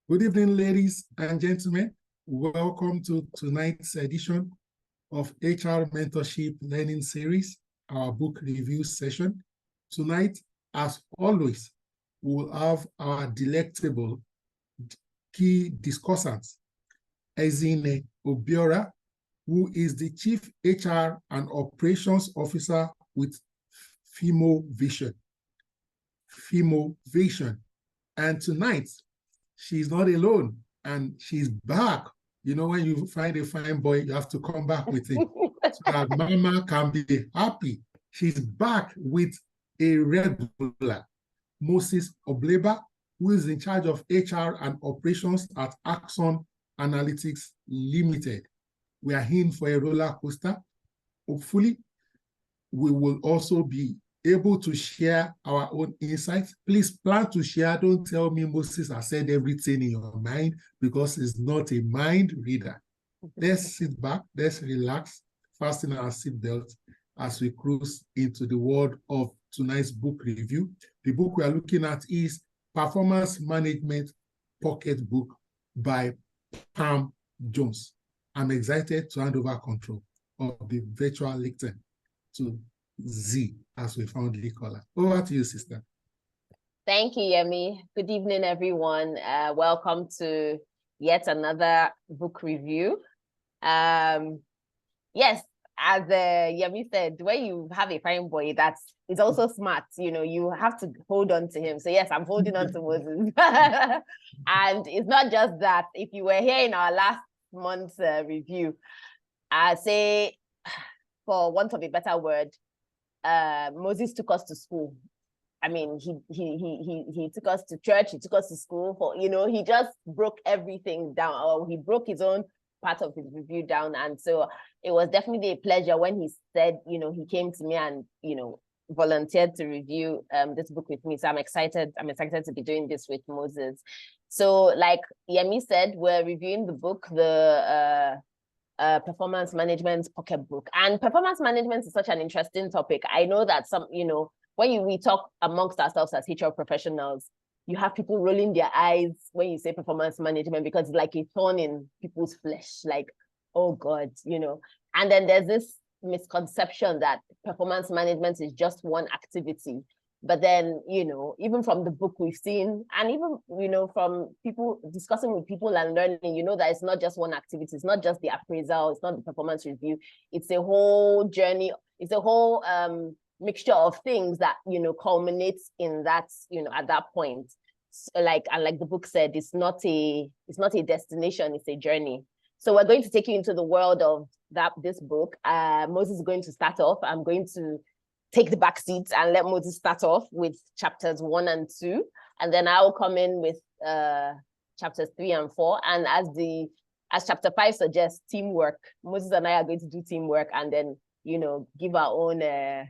Good evening, ladies and gentlemen. Welcome to tonight's edition of HR Mentorship Learning Series, our book review session. Tonight, as always, we will have our delectable key discussants, Ezine Obiora, who is the Chief HR and Operations Officer with FIMO Vision. FIMO Vision. And tonight, she's not alone, and she's back. You know, when you find a fine boy, you have to come back with him so that mama can be happy. She's back with a regular, Moses Obleba, who is in charge of HR and operations at Axon Analytics Limited. We are in for a roller coaster. Hopefully, we will also be able to share our own insights. Please plan to share. Don't tell me Moses has said everything in your mind, because it's not a mind reader. Let's sit back, let's relax, fasten our seatbelt as we cruise into the world of tonight's book review. The book we are looking at is Performance Management Pocket Book by Pam Jones. I'm excited to hand over control of the virtual lectern to Z, as we fondly call her. Over to you, sister. Thank you, Yemi. Good evening, everyone. Welcome to yet another book review. Yes, as Yemi said, when you have a fine boy is also smart, you know, you have to hold on to him. So yes, I'm holding on to Moses. And it's not just that. If you were here in our last month's review, I say, for want of a better word, Moses took us to school. I mean, he took us to church, he took us to school, for, you know, he just broke everything down, or he broke his own part of his review down. And so it was definitely a pleasure when he said, you know, he came to me and, you know, volunteered to review this book with me. So I'm excited to be doing this with Moses. So like Yemi said, we're reviewing the book, the Performance Management Pocket Book. And performance management is such an interesting topic. I know that some, you know, when we talk amongst ourselves as HR professionals, you have people rolling their eyes when you say performance management, because it's like a thorn in people's flesh, like, oh God, you know. And then there's this misconception that performance management is just one activity. But then, you know, even from the book we've seen, and even, you know, from people discussing with people and learning, you know, that it's not just one activity. It's not just the appraisal. It's not the performance review. It's a whole journey. It's a whole mixture of things that, you know, culminates in that, you know, at that point. So like the book said, it's not a destination, it's a journey. So we're going to take you into the world of this book. Moses is going to start off. I'm going to take the back seats and let Moses start off with chapters 1 and 2. And then I'll come in with chapters 3 and 4. And as chapter 5 suggests, teamwork. Moses and I are going to do teamwork and then, you know, give our own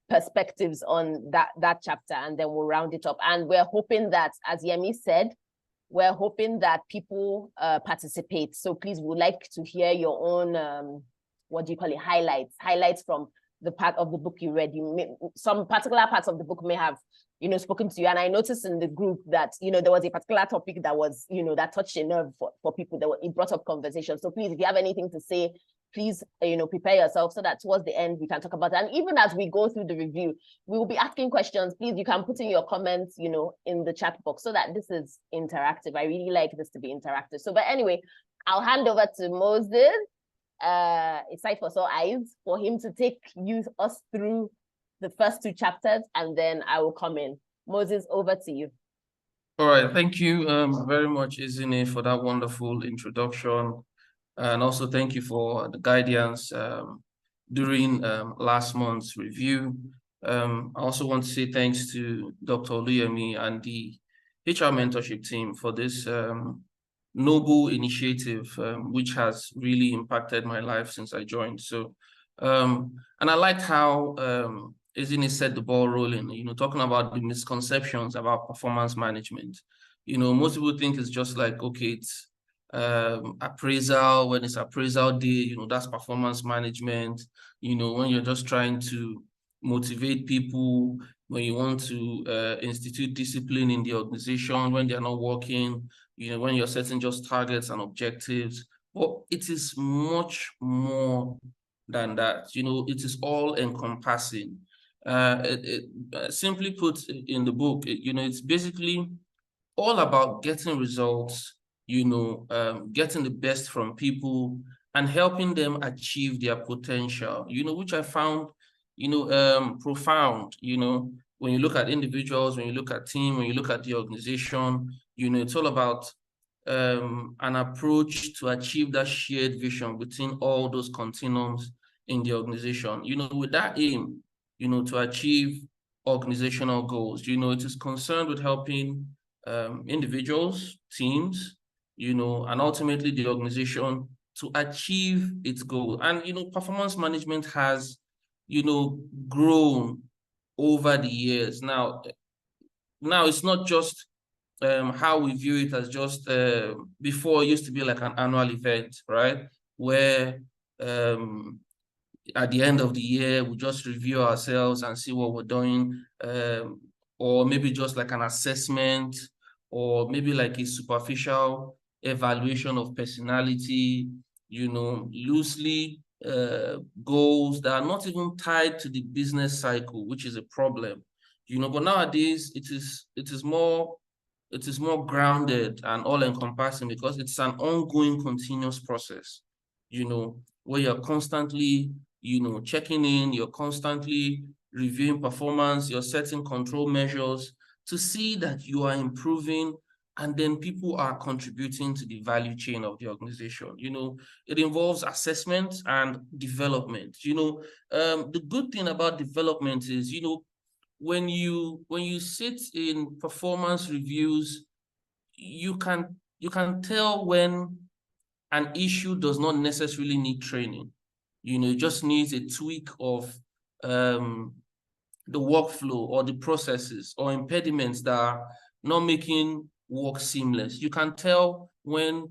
perspectives on that chapter, and then we'll round it up. And we're hoping that, as Yemi said, we're hoping that people participate. So please, we'd like to hear your own, what do you call it, highlights from the part of the book you read. Some particular parts of the book may have, you know, spoken to you. And I noticed in the group that, you know, there was a particular topic that was, you know, that touched a nerve for people. It brought up conversation. So please, if you have anything to say, please, you know, prepare yourself so that towards the end we can talk about it. And even as we go through the review, we will be asking questions. Please, you can put in your comments, you know, in the chat box so that this is interactive. I really like this to be interactive. So, but anyway, I'll hand over to Moses. It's sight for sore eyes for him to take us through the first 2 chapters, and then I will come in. Moses, over to you. All right, thank you very much, Ezine, for that wonderful introduction. And also thank you for the guidance during last month's review. I also want to say thanks to Dr. Oluyemi and the HR mentorship team for this noble initiative, which has really impacted my life since I joined. So, and I liked how Ezine set the ball rolling, you know, talking about the misconceptions about performance management. You know, most people think it's just like, okay, it's appraisal. When it's appraisal day, you know, that's performance management. You know, when you're just trying to motivate people, when you want to institute discipline in the organization, when they're not working, when you're setting just targets and objectives. But it is much more than that. It is all encompassing. Simply put in the book, it's basically all about getting results, getting the best from people and helping them achieve their potential, which I found, profound, when you look at individuals, when you look at team, when you look at the organization, it's all about an approach to achieve that shared vision between all those continuums in the organization, with that aim, to achieve organizational goals. It is concerned with helping individuals, teams, and ultimately the organization to achieve its goal. And, performance management has, grown over the years. Now it's not just how we view it as just before it used to be like an annual event, right? Where at the end of the year, we just review ourselves and see what we're doing, or maybe just like an assessment, or maybe like a superficial evaluation of personality, loosely goals that are not even tied to the business cycle, which is a problem. But nowadays it is more grounded and all-encompassing because it's an ongoing, continuous process, where you're constantly, checking in, you're constantly reviewing performance, you're setting control measures to see that you are improving, and then people are contributing to the value chain of the organization. It involves assessment and development. The good thing about development is, when you sit in performance reviews, you can tell when an issue does not necessarily need training. It just needs a tweak of the workflow or the processes or impediments that are not making work seamless. You can tell when,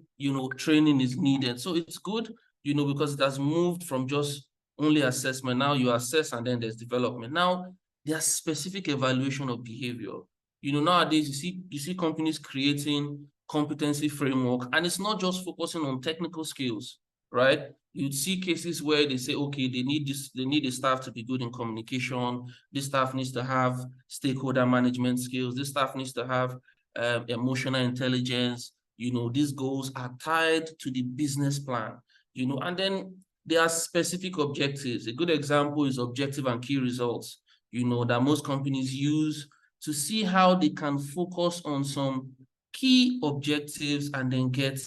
training is needed. So it's good, because it has moved from just only assessment. Now you assess and then there's development. Now there's specific evaluation of behavior. Nowadays you see companies creating competency framework, and it's not just focusing on technical skills, right? You'd see cases where they say, okay, they need the staff to be good in communication. This staff needs to have stakeholder management skills. This staff needs to have emotional intelligence. These goals are tied to the business plan, and then there are specific objectives. A good example is objective and key results, that most companies use to see how they can focus on some key objectives and then get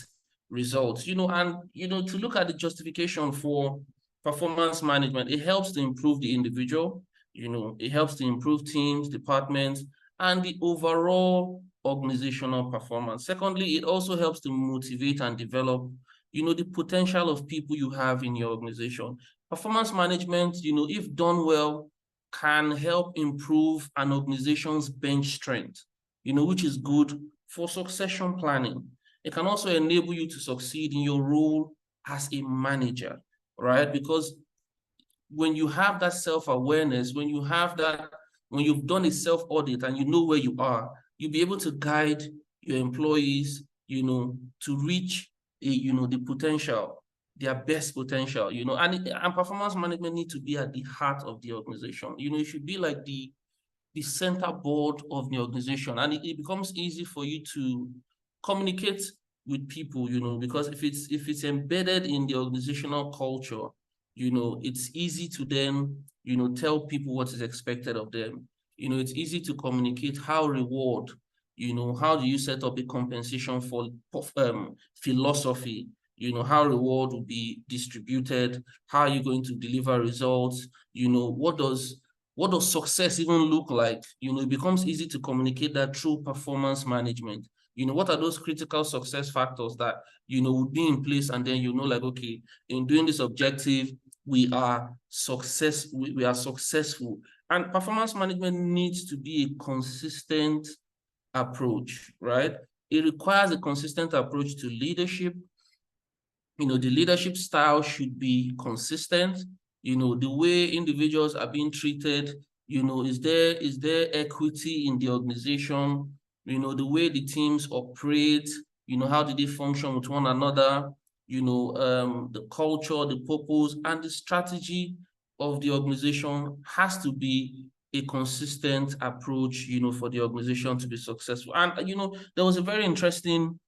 results, and, to look at the justification for performance management. It helps to improve the individual, it helps to improve teams, departments, and the overall organizational performance. Secondly, it also helps to motivate and develop, the potential of people you have in your organization. Performance management, if done well, can help improve an organization's bench strength, which is good for succession planning. It can also enable you to succeed in your role as a manager, right? Because when you have that self-awareness, when you've done a self-audit and you know where you are, you'll be able to guide your employees, to reach the potential, their best potential, and performance management needs to be at the heart of the organization. It should be like the center board of the organization, and it becomes easy for you to communicate with people, because if it's embedded in the organizational culture, it's easy to then, tell people what is expected of them. It's easy to communicate how reward, how do you set up a compensation for philosophy, how reward will be distributed, how are you going to deliver results, what does success even look like? It becomes easy to communicate that through performance management. What are those critical success factors that, would be in place, and then, like, okay, in doing this objective, we are successful. And performance management needs to be a consistent approach, right? It requires a consistent approach to leadership. The leadership style should be consistent. The way individuals are being treated, You know, is there equity in the organization? You know, the way the teams operate, you know, how do they function with one another? You know, the culture, the purpose, and the strategy of the organization has to be a consistent approach, you know, for the organization to be successful. And, you know, there was a very interesting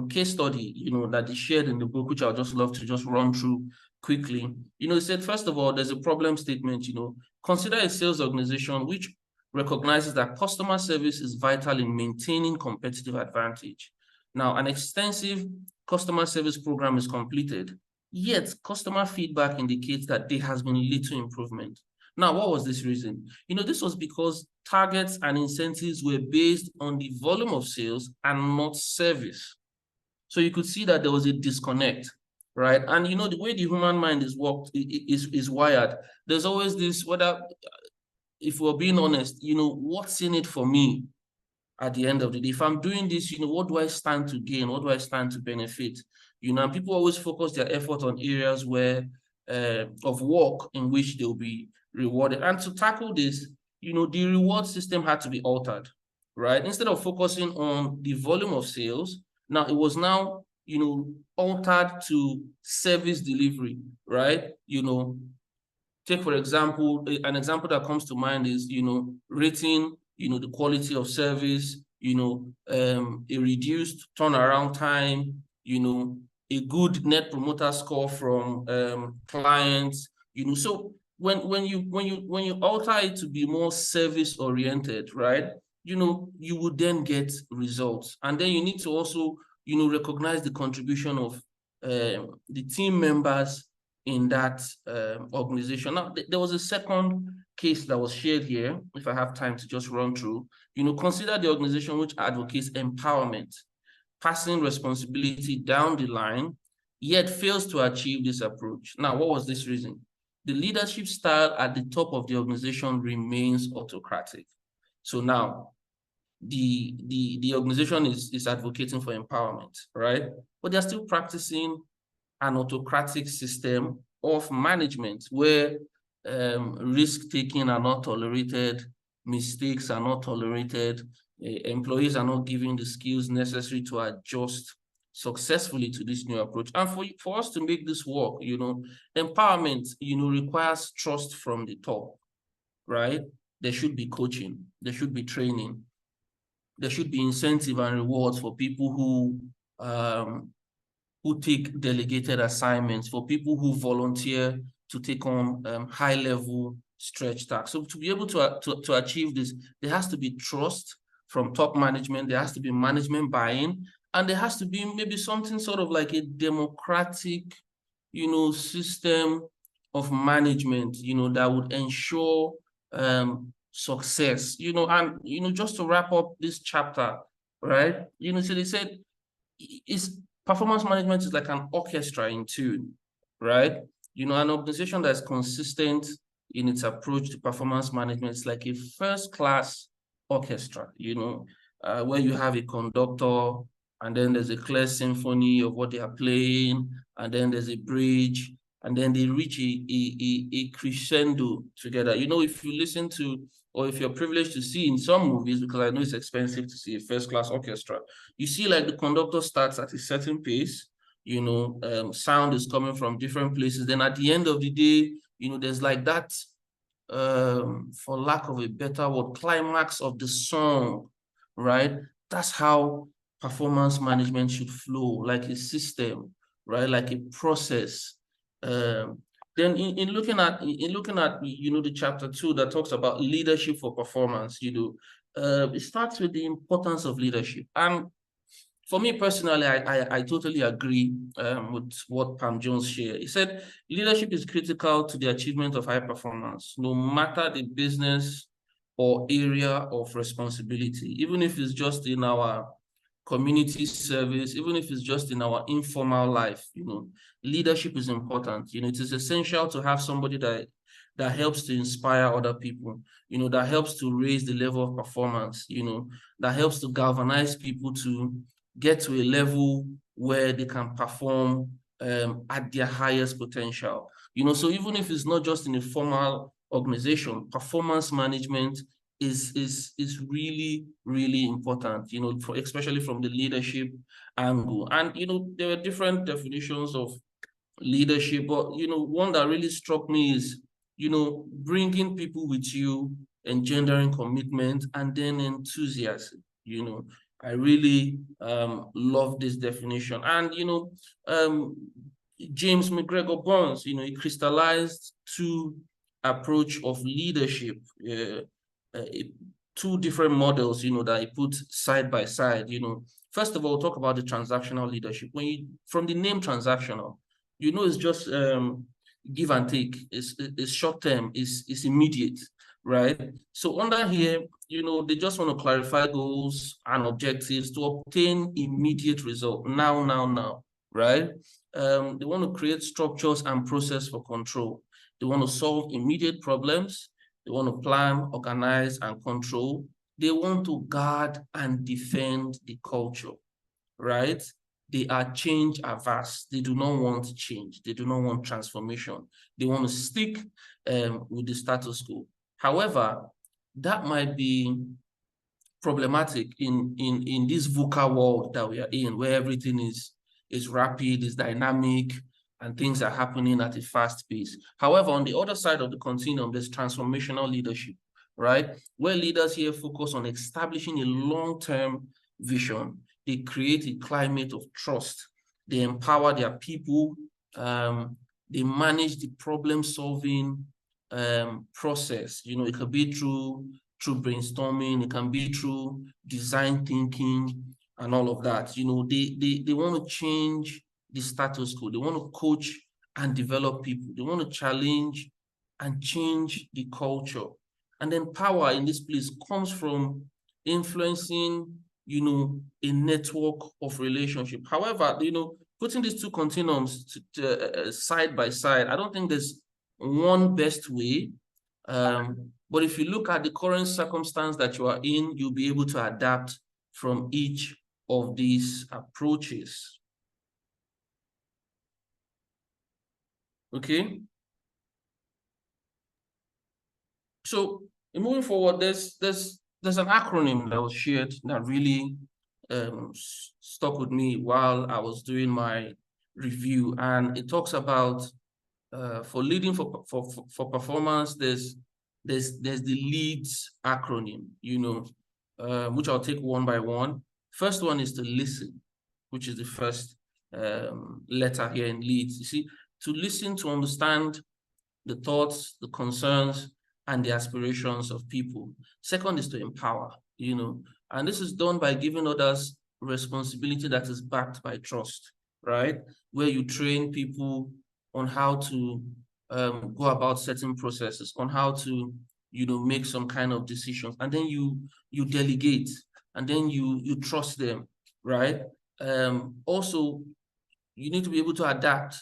case study, you know, that they shared in the book, which I'd just love to just run through quickly. You know, it said, first of all, there's a problem statement, you know, consider a sales organization which recognizes that customer service is vital in maintaining competitive advantage. Now, an extensive customer service program is completed, yet customer feedback indicates that there has been little improvement. Now, what was this reason? You know, this was because targets and incentives were based on the volume of sales and not service. So you could see that there was a disconnect, right? And you know, the way the human mind is wired, there's always this, whether, if we're being honest, you know, what's in it for me at the end of the day? If I'm doing this, you know, what do I stand to gain? What do I stand to benefit? You know, and people always focus their effort on areas where of work in which they'll be rewarded. And to tackle this, you know, the reward system had to be altered, right? Instead of focusing on the volume of sales, now it was now, you know, altered to service delivery, right? You know, take, for example, an example that comes to mind is, you know, rating, you know, the quality of service, you know, a reduced turnaround time, you know, a good net promoter score from clients, you know. So when you alter it to be more service oriented, right, you know, you would then get results. And then you need to also, you know, recognize the contribution of the team members in that organization. Now, there was a second case that was shared here, if I have time to just run through. You know, consider the organization which advocates empowerment, passing responsibility down the line, yet fails to achieve this approach. Now, what was this reason? The leadership style at the top of the organization remains autocratic. So now, the organization is advocating for empowerment, right? But they're still practicing an autocratic system of management where risk-taking are not tolerated, mistakes are not tolerated, employees are not given the skills necessary to adjust successfully to this new approach. And for us to make this work, you know, empowerment, you know, requires trust from the top, right? There should be coaching, there should be training, there should be incentive and rewards for people who take delegated assignments, for people who volunteer to take on high-level stretch tasks. So to be able to achieve this, there has to be trust from top management, there has to be management buy-in, and there has to be maybe something sort of like a democratic, you know, system of management, you know, that would ensure success, you know. And, you know, just to wrap up this chapter, right, you know, so they said, performance management is like an orchestra in tune, right? You know, an organization that's consistent in its approach to performance management is like a first-class orchestra, you know, where you have a conductor, and then there's a clear symphony of what they are playing, and then there's a bridge, and then they reach a crescendo together. You know, if you listen to, or if you're privileged to see in some movies, because I know it's expensive to see a first-class orchestra, you see like the conductor starts at a certain pace, you know, sound is coming from different places. Then at the end of the day, you know, there's like that, for lack of a better word, climax of the song, right? That's how performance management should flow, like a system, right? Like a process. Then in looking at you know, the chapter 2 that talks about leadership for performance, you know, it starts with the importance of leadership. And for me personally, I totally agree with what Pam Jones shared. He said leadership is critical to the achievement of high performance, no matter the business or area of responsibility, even if it's just in our community service, even if it's just in our informal life. You know, leadership is important. You know, it is essential to have somebody that helps to inspire other people, you know, that helps to raise the level of performance, you know, that helps to galvanize people to get to a level where they can perform at their highest potential. You know, so even if it's not just in a formal organization, performance management is really, really important, you know, especially from the leadership angle. And, you know, there are different definitions of leadership, but, you know, one that really struck me is, you know, bringing people with you, engendering commitment, and then enthusiasm. You know, I really love this definition. And, you know, James McGregor Burns, you know, he crystallized two approach of leadership, uh, two different models, you know, that he put side by side. You know, first of all, talk about the transactional leadership. When you, from the name transactional, you know, it's just give and take. It's short term, it's immediate, right? So under here, you know, they just want to clarify goals and objectives to obtain immediate result now, right? They want to create structures and process for control. They want to solve immediate problems. They want to plan, organize, and control. They want to guard and defend the culture, right? They are change averse. They do not want change. They do not want transformation. They want to stick with the status quo. However, that might be problematic in this VUCA world that we are in, where everything is rapid, is dynamic, and things are happening at a fast pace. However, on the other side of the continuum, there's transformational leadership, right? Where leaders here focus on establishing a long-term vision. They create a climate of trust. They empower their people. They manage the problem-solving process. You know, it could be through brainstorming, it can be through design thinking and all of that. You know, they want to change the status quo. They want to coach and develop people. They want to challenge and change the culture. And then power in this place comes from influencing, you know, a network of relationship. However, you know, putting these two continuums side by side, I don't think there's one best way. But if you look at the current circumstance that you are in, you'll be able to adapt from each of these approaches. Okay. So moving forward, there's an acronym that was shared that really stuck with me while I was doing my review, and it talks about for leading for performance. There's the LEADS acronym, you know, which I'll take one by one. First one is to listen, which is the first letter here in LEADS. You see, to listen, to understand the thoughts, the concerns, and the aspirations of people. Second is to empower, you know, and this is done by giving others responsibility that is backed by trust, right? Where you train people on how to go about certain processes, on how to, you know, make some kind of decisions, and then you delegate, and then you trust them, right? Also, you need to be able to adapt,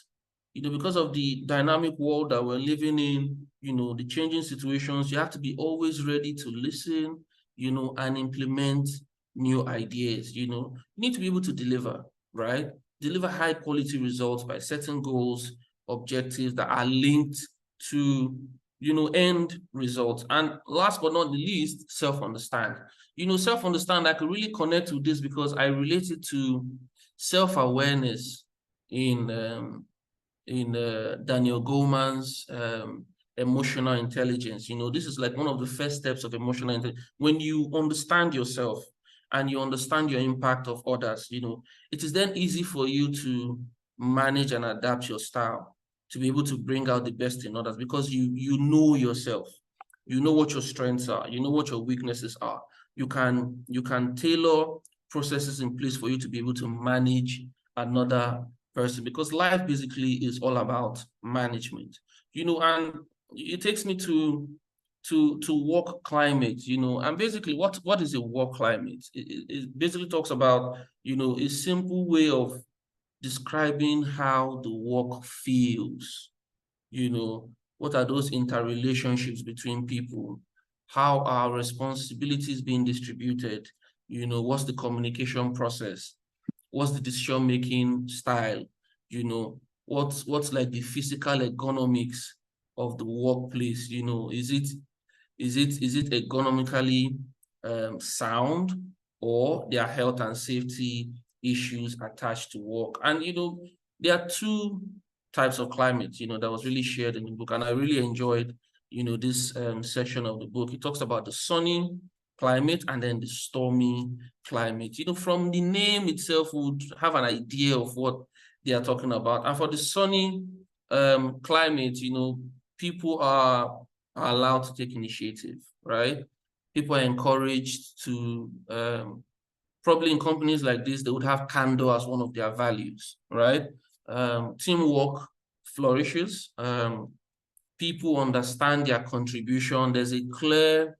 you know, because of the dynamic world that we're living in, you know, the changing situations. You have to be always ready to listen, you know, and implement new ideas. You know, you need to be able to deliver, right? Deliver high quality results by setting goals, objectives that are linked to, you know, end results. And last but not the least, self-understand. You know, self-understand, I could really connect with this because I relate it to self-awareness in Daniel Goleman's emotional intelligence. You know, this is like one of the first steps of emotional intelligence. When you understand yourself and you understand your impact of others, you know, it is then easy for you to manage and adapt your style to be able to bring out the best in others, because you know yourself. You know what your strengths are. You know what your weaknesses are. You can tailor processes in place for you to be able to manage another person, because life basically is all about management, you know. And it takes me to work climate, you know. And basically, what is a work climate? It basically talks about, you know, a simple way of describing how the work feels. You know, what are those interrelationships between people? How are responsibilities being distributed? You know, what's the communication process? What's the decision-making style? You know, what's like the physical ergonomics of the workplace? You know, is it economically sound, or there are health and safety issues attached to work? And you know, there are two types of climate, you know, that was really shared in the book, and I really enjoyed, you know, this section of the book. It talks about the sunny climate and then the stormy climate. You know, from the name itself, we would have an idea of what they are talking about. And for the sunny climate, you know, people are allowed to take initiative, right? People are encouraged to, probably in companies like this, they would have candor as one of their values, right? Teamwork flourishes. People understand their contribution. There's a clear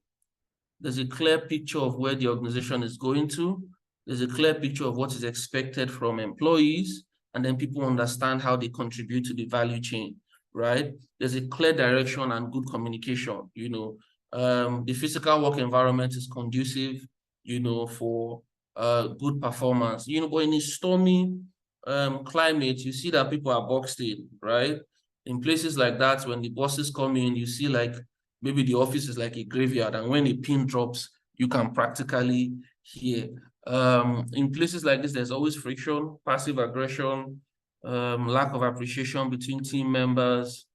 picture of where the organization is going to. There's a clear picture of what is expected from employees, and then people understand how they contribute to the value chain, right? There's a clear direction and good communication, you know. The physical work environment is conducive, you know, for good performance. You know, but in a stormy climate, you see that people are boxed in, right? In places like that, when the bosses come in, you see like maybe the office is like a graveyard, and when a pin drops, you can practically hear. In places like this, there's always friction, passive aggression, lack of appreciation between team members.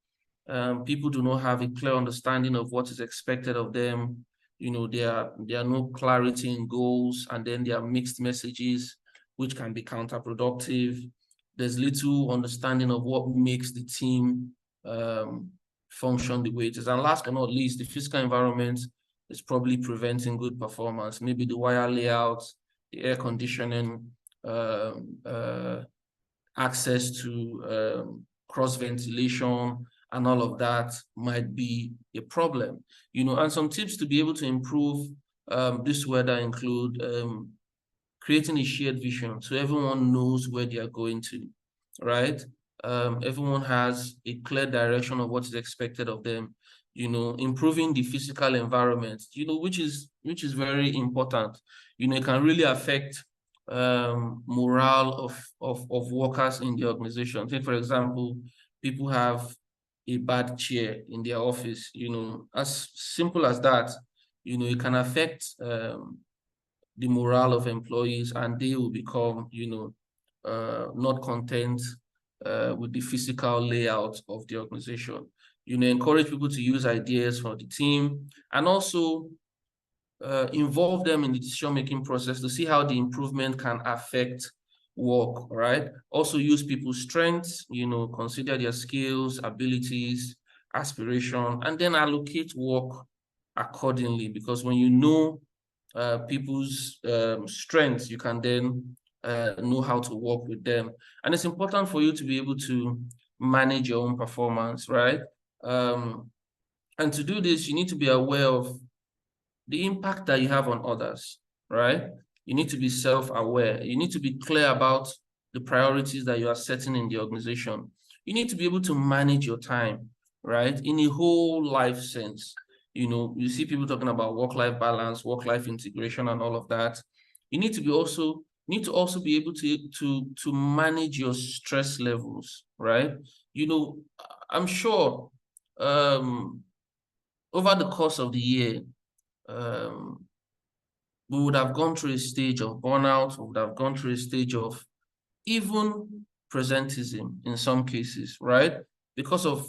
People do not have a clear understanding of what is expected of them. You know, there are no clarity in goals, and then there are mixed messages, which can be counterproductive. There's little understanding of what makes the team function the way it is. And last but not least, the physical environment is probably preventing good performance. Maybe the wire layouts, the air conditioning, access to cross ventilation, and all of that might be a problem. You know, and some tips to be able to improve this weather include creating a shared vision so everyone knows where they are going to, right? Everyone has a clear direction of what is expected of them. You know, improving the physical environment, you know, which is very important. You know, it can really affect morale of workers in the organization. Take, for example, people have a bad chair in their office, you know, as simple as that. You know, it can affect the morale of employees, and they will become, you know, not content with the physical layout of the organization. You know, encourage people to use ideas for the team, and also involve them in the decision-making process to see how the improvement can affect work, right? Also use people's strengths, you know, consider their skills, abilities, aspiration, and then allocate work accordingly, because when you know people's strengths, you can then know how to work with them. And it's important for you to be able to manage your own performance, right? And to do this, you need to be aware of the impact that you have on others, right? You need to be self-aware. You need to be clear about the priorities that you are setting in the organization. You need to be able to manage your time, right? In a whole life sense. You know, you see people talking about work-life balance, work-life integration, and all of that. You need to also be able to manage your stress levels, right? You know, I'm sure over the course of the year, we would have gone through a stage of burnout, we would have gone through a stage of even presentism in some cases, right? Because of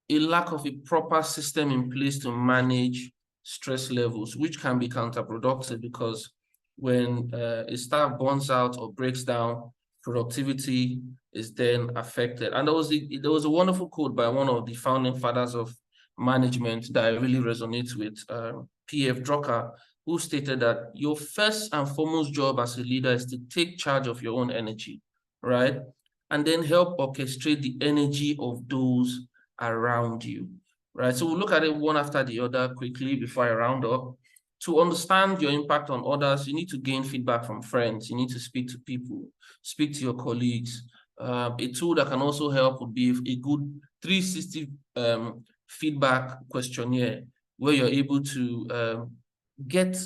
a lack of a proper system in place to manage stress levels, which can be counterproductive, because when a staff burns out or breaks down, productivity is then affected. And there was a wonderful quote by one of the founding fathers of management that I really resonate with, P.F. Drucker, who stated that your first and foremost job as a leader is to take charge of your own energy, right? And then help orchestrate the energy of those around you, right? So we'll look at it one after the other quickly before I round up. To understand your impact on others, you need to gain feedback from friends. You need to speak to people, speak to your colleagues. A tool that can also help would be a good 360 feedback questionnaire, where you're able to get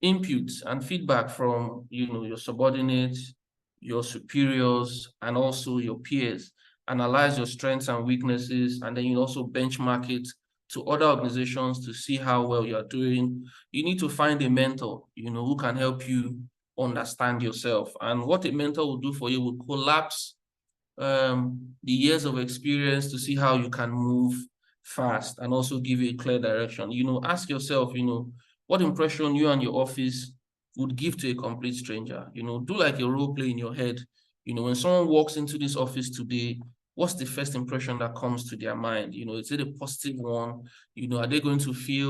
inputs and feedback from, you know, your subordinates, your superiors, and also your peers. Analyze your strengths and weaknesses, and then you also benchmark it to other organizations to see how well you're doing. You need to find a mentor, who can help you understand yourself. And what a mentor will do for you will collapse the years of experience to see how you can move fast and also give you a clear direction. Ask yourself, what impression you and your office would give to a complete stranger. Do like a role play in your head. When someone walks into this office today, what's the first impression that comes to their mind? Is it a positive one? Are they going to see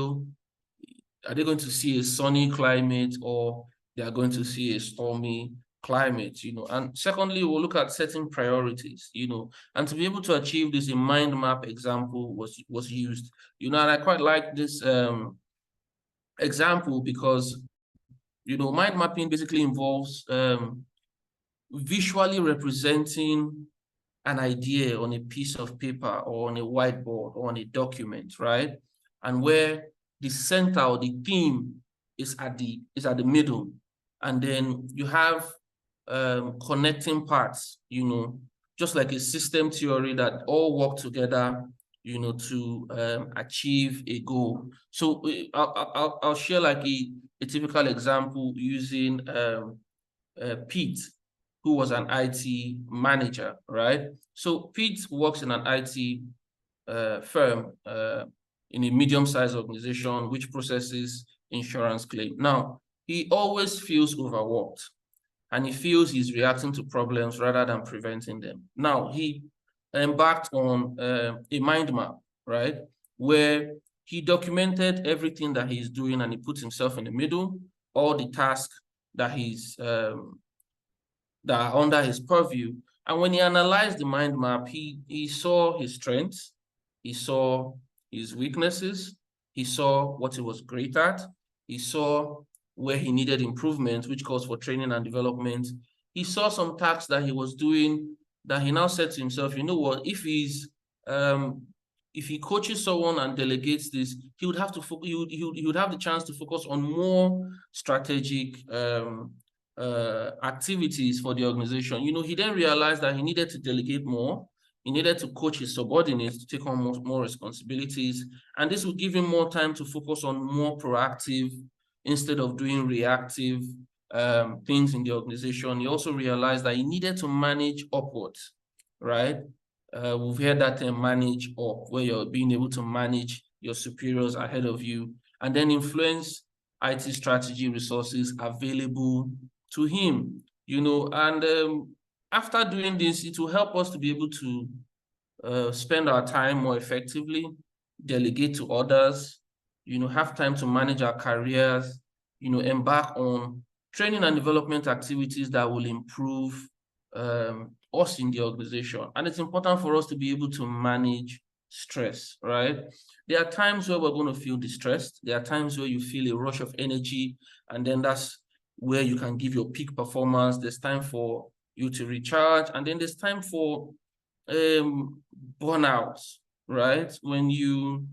a sunny climate, or they are going to see a stormy climate? And secondly, we'll look at setting priorities, and to be able to achieve this, a mind map example was used, and I quite like this example because mind mapping basically involves visually representing an idea on a piece of paper or on a whiteboard or on a document, right? And where the center or the theme is at the middle, and then you have connecting parts, just like a system theory that all work together, to achieve a goal. So I'll share like a typical example using Pete, who was an IT manager, right? So Pete works in an IT firm in a medium-sized organization which processes insurance claims. Now, he always feels overworked, and he feels he's reacting to problems rather than preventing them. Now, he embarked on a mind map, right, where he documented everything that he's doing, and he puts himself in the middle, all the tasks that that are under his purview. And when he analyzed the mind map, he saw his strengths, he saw his weaknesses, he saw what he was great at, he saw where he needed improvement, which calls for training and development. He saw some tasks that he was doing that he now said to himself, you know what, if he coaches someone and delegates this, he would have to he would have the chance to focus on more strategic activities for the organization. He then realized that he needed to delegate more. He needed to coach his subordinates to take on more responsibilities, and this would give him more time to focus on more proactive instead of doing reactive things in the organization. He also realized that he needed to manage upwards, right? We've heard that term, manage up, where you're being able to manage your superiors ahead of you and then influence IT strategy resources available to him, and after doing this, it will help us to be able to spend our time more effectively, delegate to others, have time to manage our careers, embark on training and development activities that will improve us in the organization. And it's important for us to be able to manage stress, right? There are times where we're going to feel distressed. There are times where you feel a rush of energy, and then that's where you can give your peak performance. There's time for you to recharge, and then there's time for burnout, right? When you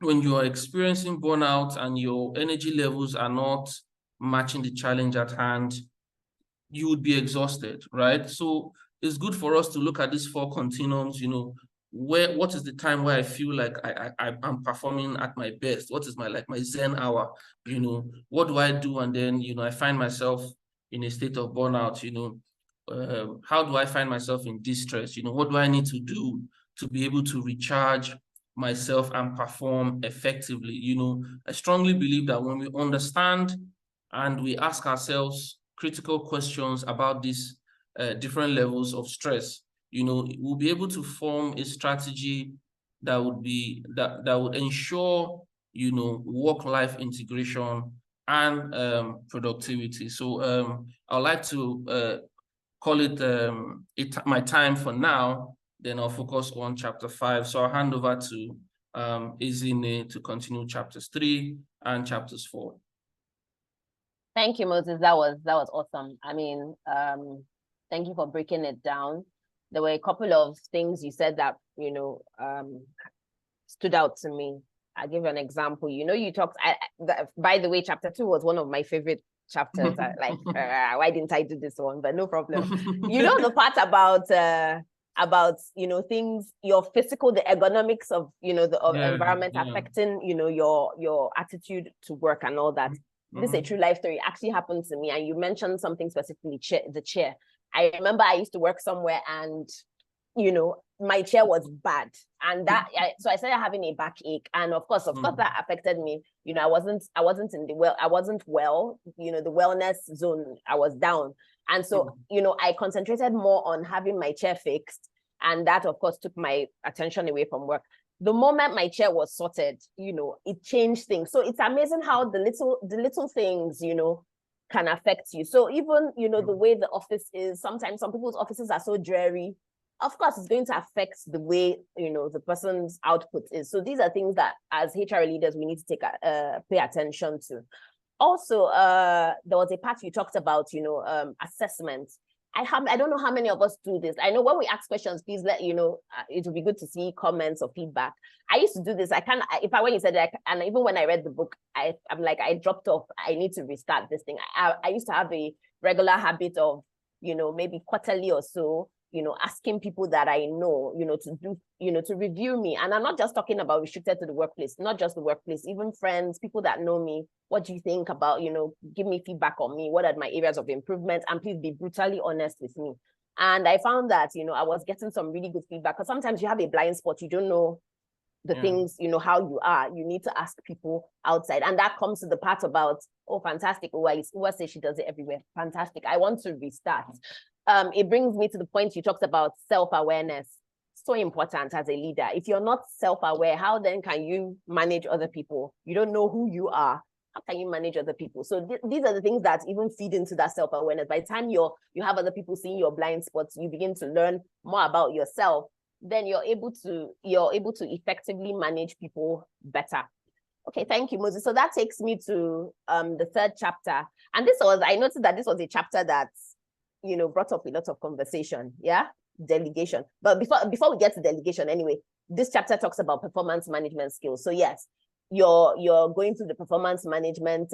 are experiencing burnout and your energy levels are not matching the challenge at hand, you would be exhausted, right? So it's good for us to look at these 4 continuums, what is the time where I feel like I'm performing at my best? What is my Zen hour? What do I do? And then, I find myself in a state of burnout, how do I find myself in distress? What do I need to do to be able to recharge myself and perform effectively? I strongly believe that when we understand and we ask ourselves critical questions about these different levels of stress, we'll be able to form a strategy that would ensure, work-life integration and productivity. So I'd like to call it my time for now. Then I'll focus on chapter 5. So I'll hand over to Izine to continue chapters 3 and chapters 4. Thank you, Moses. That was awesome. I mean, thank you for breaking it down. There were a couple of things you said that, stood out to me. I'll give you an example. You talked, by the way, chapter 2 was one of my favorite chapters. Like, why didn't I do this one? But no problem. You know, the part about things, your physical, the ergonomics of the environment affecting your attitude to work and all that. This is a true life story. It actually happened to me, and you mentioned something specifically, the chair. I remember I used to work somewhere, and my chair was bad, and so I started having a backache, and of course that affected me. I wasn't well, the wellness zone, I was down. And so I concentrated more on having my chair fixed, and that of course took my attention away from work. The moment my chair was sorted, it changed things. So it's amazing how the little things can affect you. So even the way the office is, sometimes some people's offices are so dreary. Of course, it's going to affect the way the person's output is. So these are things that, as HR leaders, we need to pay attention to. Also, there was a part you talked about, assessment. I don't know how many of us do this. I know when we ask questions, please let it would be good to see comments or feedback. I used to do this. When you said that, and even when I read the book, I'm like, I dropped off. I need to restart this thing. I used to have a regular habit of, maybe quarterly or so, asking people that I know, to do, to review me. And I'm not just talking about restricted to the workplace, not just the workplace, even friends, people that know me. What do you think about, give me feedback on me. What are my areas of improvement? And please be brutally honest with me. And I found that, I was getting some really good feedback, because sometimes you have a blind spot. You don't know the things, how you are. You need to ask people outside. And that comes to the part about, oh, fantastic. Uwa says she does it everywhere. Fantastic. I want to restart. It brings me to the point you talked about self-awareness. So important as a leader. If you're not self-aware, how then can you manage other people? You don't know who you are. How can you manage other people? So these are the things that even feed into that self-awareness. By the time you have other people seeing your blind spots, you begin to learn more about yourself. Then you're able to effectively manage people better. Okay, thank you, Moses. So that takes me to the third chapter. And I noticed that this was a chapter that brought up a lot of conversation. Delegation. But before we get to delegation, anyway, this chapter talks about performance management skills. So yes, you're going through the performance management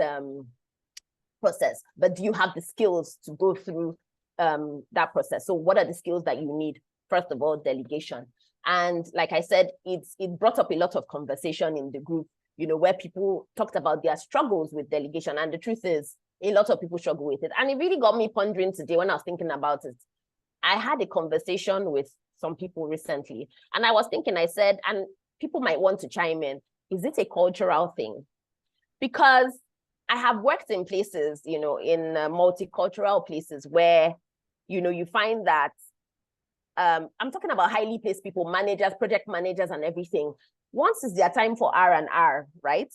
process, but do you have the skills to go through that process? So what are the skills that you need? First of all, delegation. And like I said, it brought up a lot of conversation in the group, where people talked about their struggles with delegation. And the truth is, a lot of people struggle with it. And it really got me pondering today when I was thinking about it. I had a conversation with some people recently, and I was thinking, I said, and people might want to chime in, is it a cultural thing? Because I have worked in places, in multicultural places where, you find that, I'm talking about highly placed people, managers, project managers and everything. Once it's their time for R&R, right?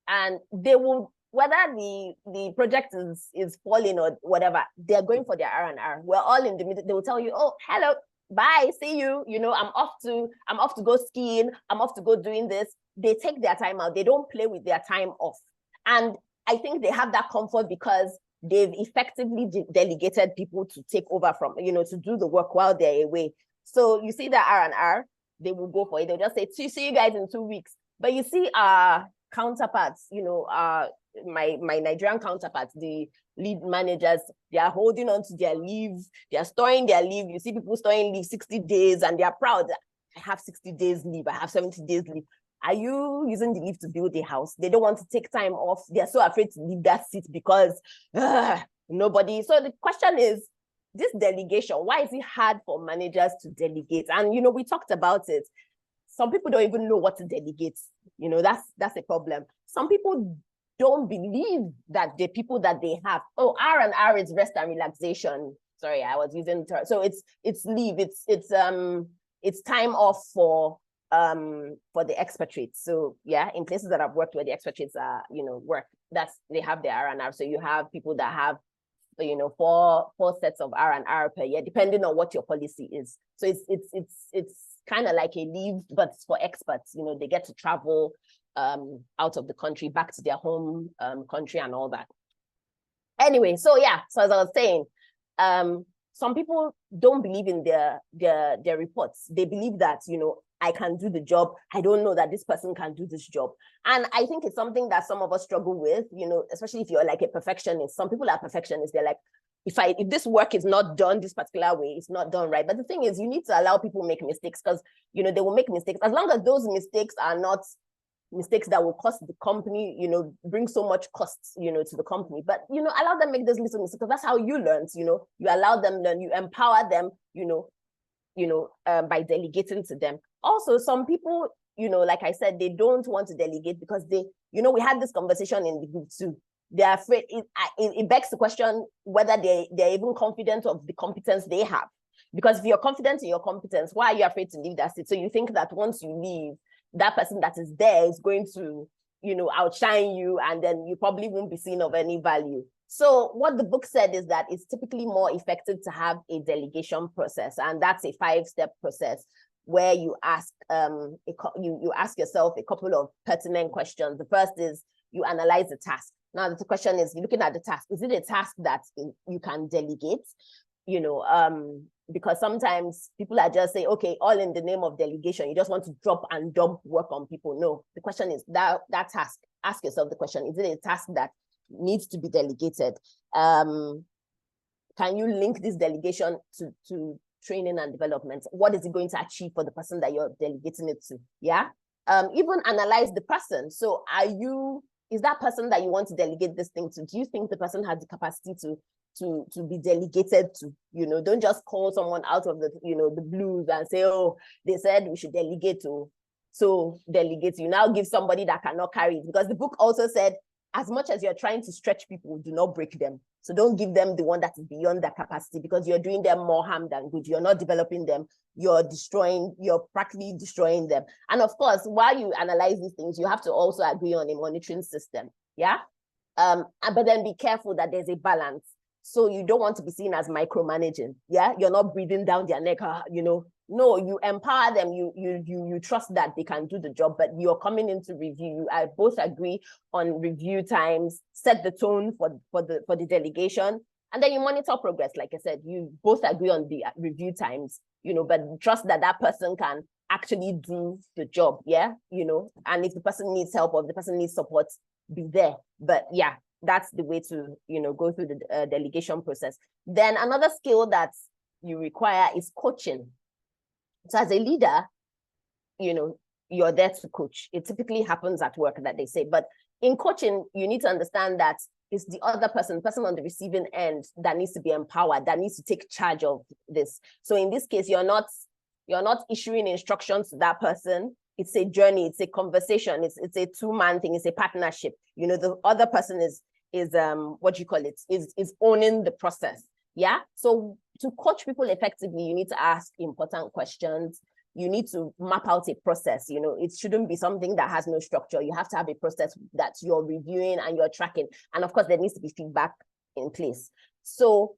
And they will, whether the project is falling or whatever, they're going for their R&R. We're all in the middle. They will tell you, oh, hello, bye, see you. I'm off to go skiing. I'm off to go doing this. They take their time out. They don't play with their time off. And I think they have that comfort because they've effectively delegated people to take over from, to do the work while they're away. So you see that R&R, they will go for it. They'll just say, see you guys in 2 weeks. But you see our counterparts, my Nigerian counterparts, the lead managers, they are holding on to their leave. They are storing their leave. You see people storing leave 60 days and they are proud. I have 60 days leave. I have 70 days leave. Are you using the leave to build a house? They don't want to take time off. They're so afraid to leave that seat because nobody. So the question is, this delegation, why is it hard for managers to delegate? And, we talked about it. Some people don't even know what to delegate. That's a problem. Some people don't believe that the people that they have, R&R is rest and relaxation. Sorry, I was using the term. So it's leave. It's time off for the expatriates. So yeah, in places that I've worked where the expatriates are, work, they have their R&R. So you have people that have, four sets of R&R per year, depending on what your policy is. So it's kind of like a leave, but it's for experts. They get to travel out of the country back to their home country and all that. Anyway, so as I was saying, some people don't believe in their reports. They believe that I can do the job. I don't know that this person can do this job. And I think it's something that some of us struggle with, you know, especially if you're like a perfectionist. Some people are perfectionists. They're like, if this work is not done this particular way, it's not done right. But the thing is, you need to allow people make mistakes, because, you know, they will make mistakes, as long as those mistakes are not mistakes that will cost the company, you know, bring so much costs, you know, to the company. But, you know, allow them make those little mistakes, because that's how you learn, you know, you allow them learn, you empower them, by delegating to them. Also, some people, you know, like I said, they don't want to delegate because they, you know, we had this conversation in the group too. They're afraid, it begs the question whether they're even confident of the competence they have. Because if you're confident in your competence, why are you afraid to leave that seat? So you think that once you leave, that person that is there is going to, you know, outshine you, and then you probably won't be seen of any value. So what the book said is that it's typically more effective to have a delegation process, and that's a 5-step process where you ask you ask yourself a couple of pertinent questions. The first is you analyze the task. Now the question is, you're looking at the task. Is it a task that you can delegate? You know, because sometimes people are just saying, okay, all in the name of delegation. You just want to drop and dump work on people. No, the question is that task. Ask yourself the question: is it a task that needs to be delegated? Can you link this delegation to training and development? What is it going to achieve for the person that you're delegating it to? Yeah. Even analyze the person. So is that person that you want to delegate this thing to, do you think the person has the capacity to be delegated to? You know, don't just call someone out of the, you know, the blues and say, oh, they said we should delegate to, so delegate. You now give somebody that cannot carry it, because the book also said, as much as you're trying to stretch people, do not break them. So don't give them the one that is beyond their capacity, because you're doing them more harm than good. You're not developing them. You're practically destroying them. And of course, while you analyze these things, you have to also agree on a monitoring system. Yeah. But then be careful that there's a balance. So you don't want to be seen as micromanaging. Yeah. You're not breathing down their neck, you know. No, you empower them. You trust that they can do the job, but you're coming into review. I both agree on review times, set the tone for the delegation, and then you monitor progress. Like I said, you both agree on the review times, you know, but trust that that person can actually do the job. Yeah, you know, and if the person needs help or if the person needs support, be there. But yeah, that's the way to, you know, go through the delegation process. Then another skill that you require is coaching. So as a leader, you know, you're there to coach. It typically happens at work, that they say. But in coaching, you need to understand that it's the other person, the person on the receiving end, that needs to be empowered, that needs to take charge of this. So in this case, you're not issuing instructions to that person. It's a journey, it's a conversation, it's a two-man thing, it's a partnership. You know, the other person is what you call it, is owning the process. Yeah. So to coach people effectively, you need to ask important questions. You need to map out a process. You know, it shouldn't be something that has no structure. You have to have a process that you're reviewing and you're tracking. And of course, there needs to be feedback in place. So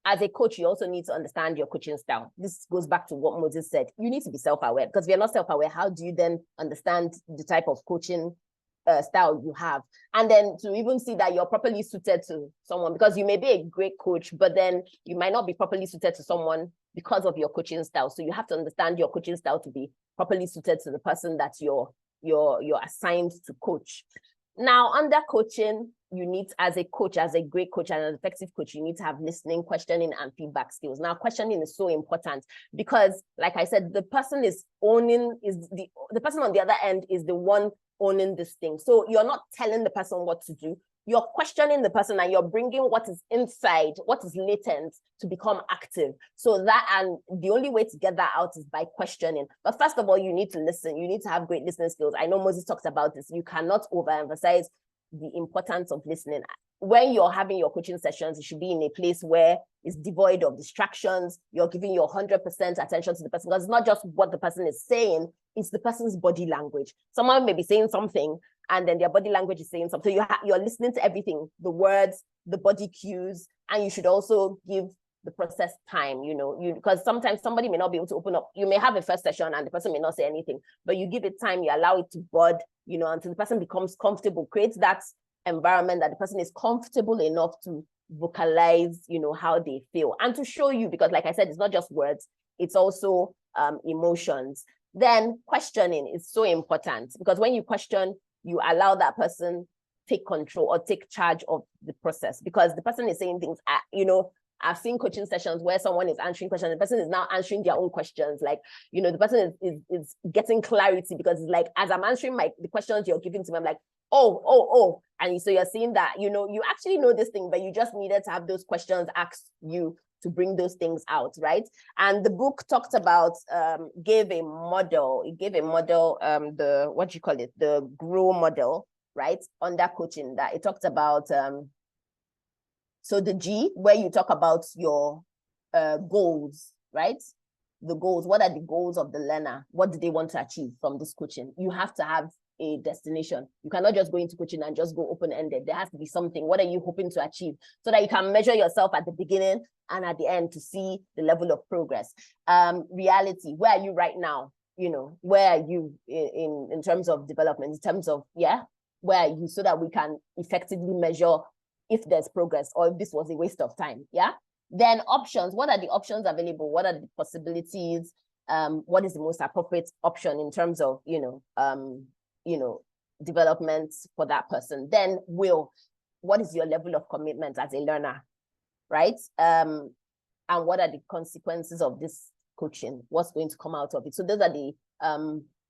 as a coach, you also need to understand your coaching style. This goes back to what Moses said. You need to be self-aware, because if you're not self-aware, how do you then understand the type of coaching style you have? And then to even see that you're properly suited to someone, because you may be a great coach, but then you might not be properly suited to someone because of your coaching style. So you have to understand your coaching style to be properly suited to the person that you're assigned to coach. Now, under coaching, you need, as a coach, as a great coach and an effective coach, you need to have listening, questioning, and feedback skills. Now, questioning is so important because, like I said, the person is owning, the person on the other end is the one owning this thing. So you're not telling the person what to do. You're questioning the person and you're bringing what is inside, what is latent, to become active. So that, and the only way to get that out is by questioning. But first of all, you need to listen. You need to have great listening skills. I know Moses talks about this. You cannot overemphasize the importance of listening. When you're having your coaching sessions, it should be in a place where it's devoid of distractions. You're giving your 100% attention to the person, because it's not just what the person is saying, it's the person's body language. Someone may be saying something and then their body language is saying something. So you're listening to everything, the words, the body cues, and you should also give the process time, because sometimes somebody may not be able to open up. You may have a first session and the person may not say anything, but you give it time, you allow it to bud, until the person becomes comfortable, creates that environment that the person is comfortable enough to vocalize, how they feel, and to show you, because like I said, it's not just words, it's also emotions. Then questioning is so important, because when you question, you allow that person take control or take charge of the process, because the person is saying things, I've seen coaching sessions where someone is answering questions, the person is now answering their own questions. Like, the person is getting clarity, because it's like, as I'm answering the questions you're giving to me, I'm like, oh. And so you're seeing that, you actually know this thing, but you just needed to have those questions asked you to bring those things out, right? And the book talked about, gave a model, the GROW model, right? Under coaching, that it talked about, so the G, where you talk about your goals, right? The goals, what are the goals of the learner? What do they want to achieve from this coaching? You have to have a destination. You cannot just go into coaching and just go open-ended. There has to be something. What are you hoping to achieve? So that you can measure yourself at the beginning and at the end to see the level of progress. Reality, where are you right now? Where are you in terms of development, in terms of, where are you, so that we can effectively measure if there's progress or if this was a waste of time, Then options, what are the options available? What are the possibilities? What is the most appropriate option in terms of, development for that person? Then what is your level of commitment as a learner, right? And what are the consequences of this coaching? What's going to come out of it? So those are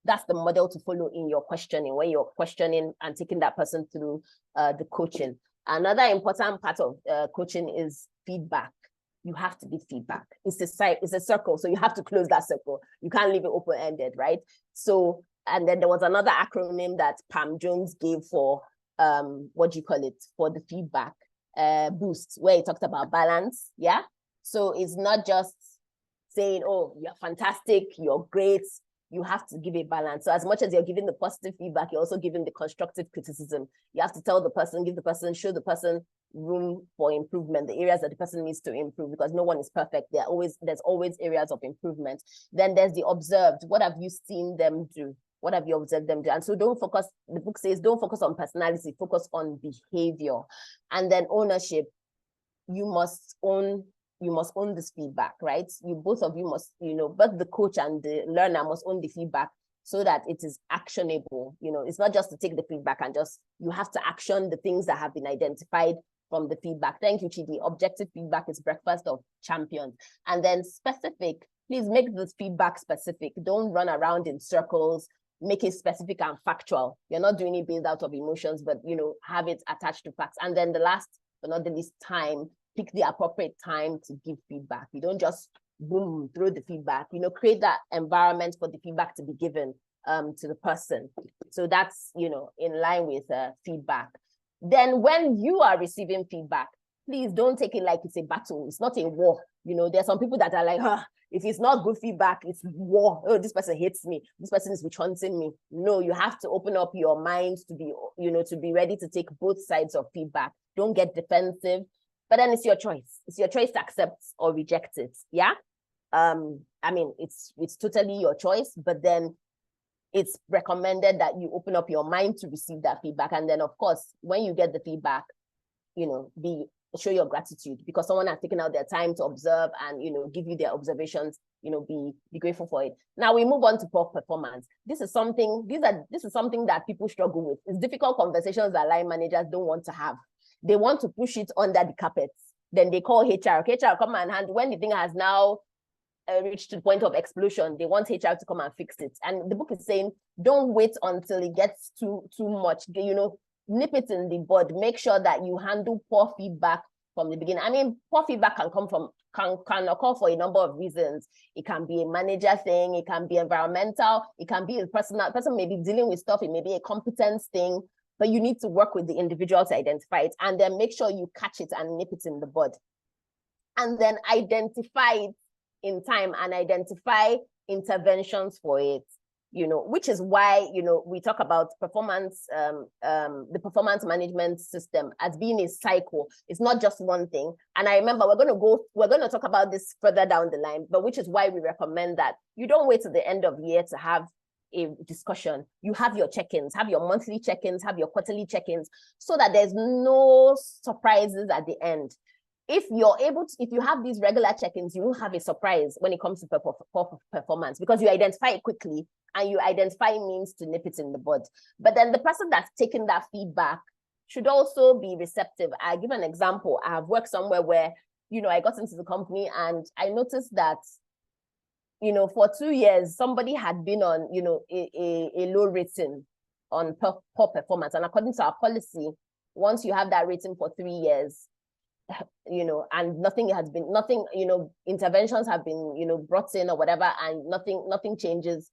that's the model to follow in your questioning, when you're questioning and taking that person through the coaching. Another important part of coaching is feedback. You have to give feedback. It's a circle, so you have to close that circle. You can't leave it open-ended, right? So, and then there was another acronym that Pam Jones gave for for the feedback boost, where he talked about balance. So it's not just saying, oh, you're fantastic, you're great. You have to give a balance. So as much as you're giving the positive feedback, you're also giving the constructive criticism. You have to tell the person, show the person room for improvement, the areas that the person needs to improve, because no one is perfect. There's always areas of improvement. Then there's the observed. What have you seen them do? What have you observed them do? And so the book says, don't focus on personality, focus on behavior. And then ownership. You must own this feedback, right? Both of you must, both the coach and the learner must own the feedback, so that it is actionable. It's not just to take the feedback and you have to action the things that have been identified from the feedback. Thank you, Chidi. Objective feedback is breakfast of champions. And then specific, please make this feedback specific. Don't run around in circles. Make it specific and factual. You're not doing it based out of emotions, but, have it attached to facts. And then the last but not the least, time. Pick the appropriate time to give feedback. You don't just boom, throw the feedback, create that environment for the feedback to be given to the person. So that's, in line with feedback. Then when you are receiving feedback, please don't take it like it's a battle. It's not a war. There's some people that are like, if it's not good feedback, it's war. Oh, this person hates me. This person is witch-hunting me. No, you have to open up your mind to be, to be ready to take both sides of feedback. Don't get defensive. But then it's your choice. It's your choice to accept or reject it. It's totally your choice, but then it's recommended that you open up your mind to receive that feedback. And then, of course, when you get the feedback, show your gratitude, because someone has taken out their time to observe and, give you their observations, be grateful for it. Now we move on to poor performance. This is something that people struggle with. It's difficult conversations that line managers don't want to have. They want to push it under the carpet. Then they call HR. HR come and hand. When the thing has now reached to the point of explosion, they want HR to come and fix it. And the book is saying, don't wait until it gets too much. Nip it in the bud. Make sure that you handle poor feedback from the beginning. Poor feedback can occur for a number of reasons. It can be a manager thing. It can be environmental. It can be a personal. Person may be dealing with stuff. It may be a competence thing. But you need to work with the individual to identify it, and then make sure you catch it and nip it in the bud. And then identify it in time and identify interventions for it, which is why, we talk about performance, the performance management system as being a cycle. It's not just one thing. And I remember we're going to talk about this further down the line, but which is why we recommend that you don't wait till the end of the year to have a discussion. You have your check-ins, have your monthly check-ins, have your quarterly check-ins, so that there's no surprises at the end. if you're able to, if you have these regular check-ins, you won't have a surprise when it comes to performance, because you identify it quickly and you identify means to nip it in the bud. But then the person that's taking that feedback should also be receptive. I give an example. I have worked somewhere where, I got into the company and I noticed that, for 2 years, somebody had been on, a low rating on poor performance. And according to our policy, once you have that rating for 3 years, and nothing, interventions have been, brought in or whatever, and nothing changes,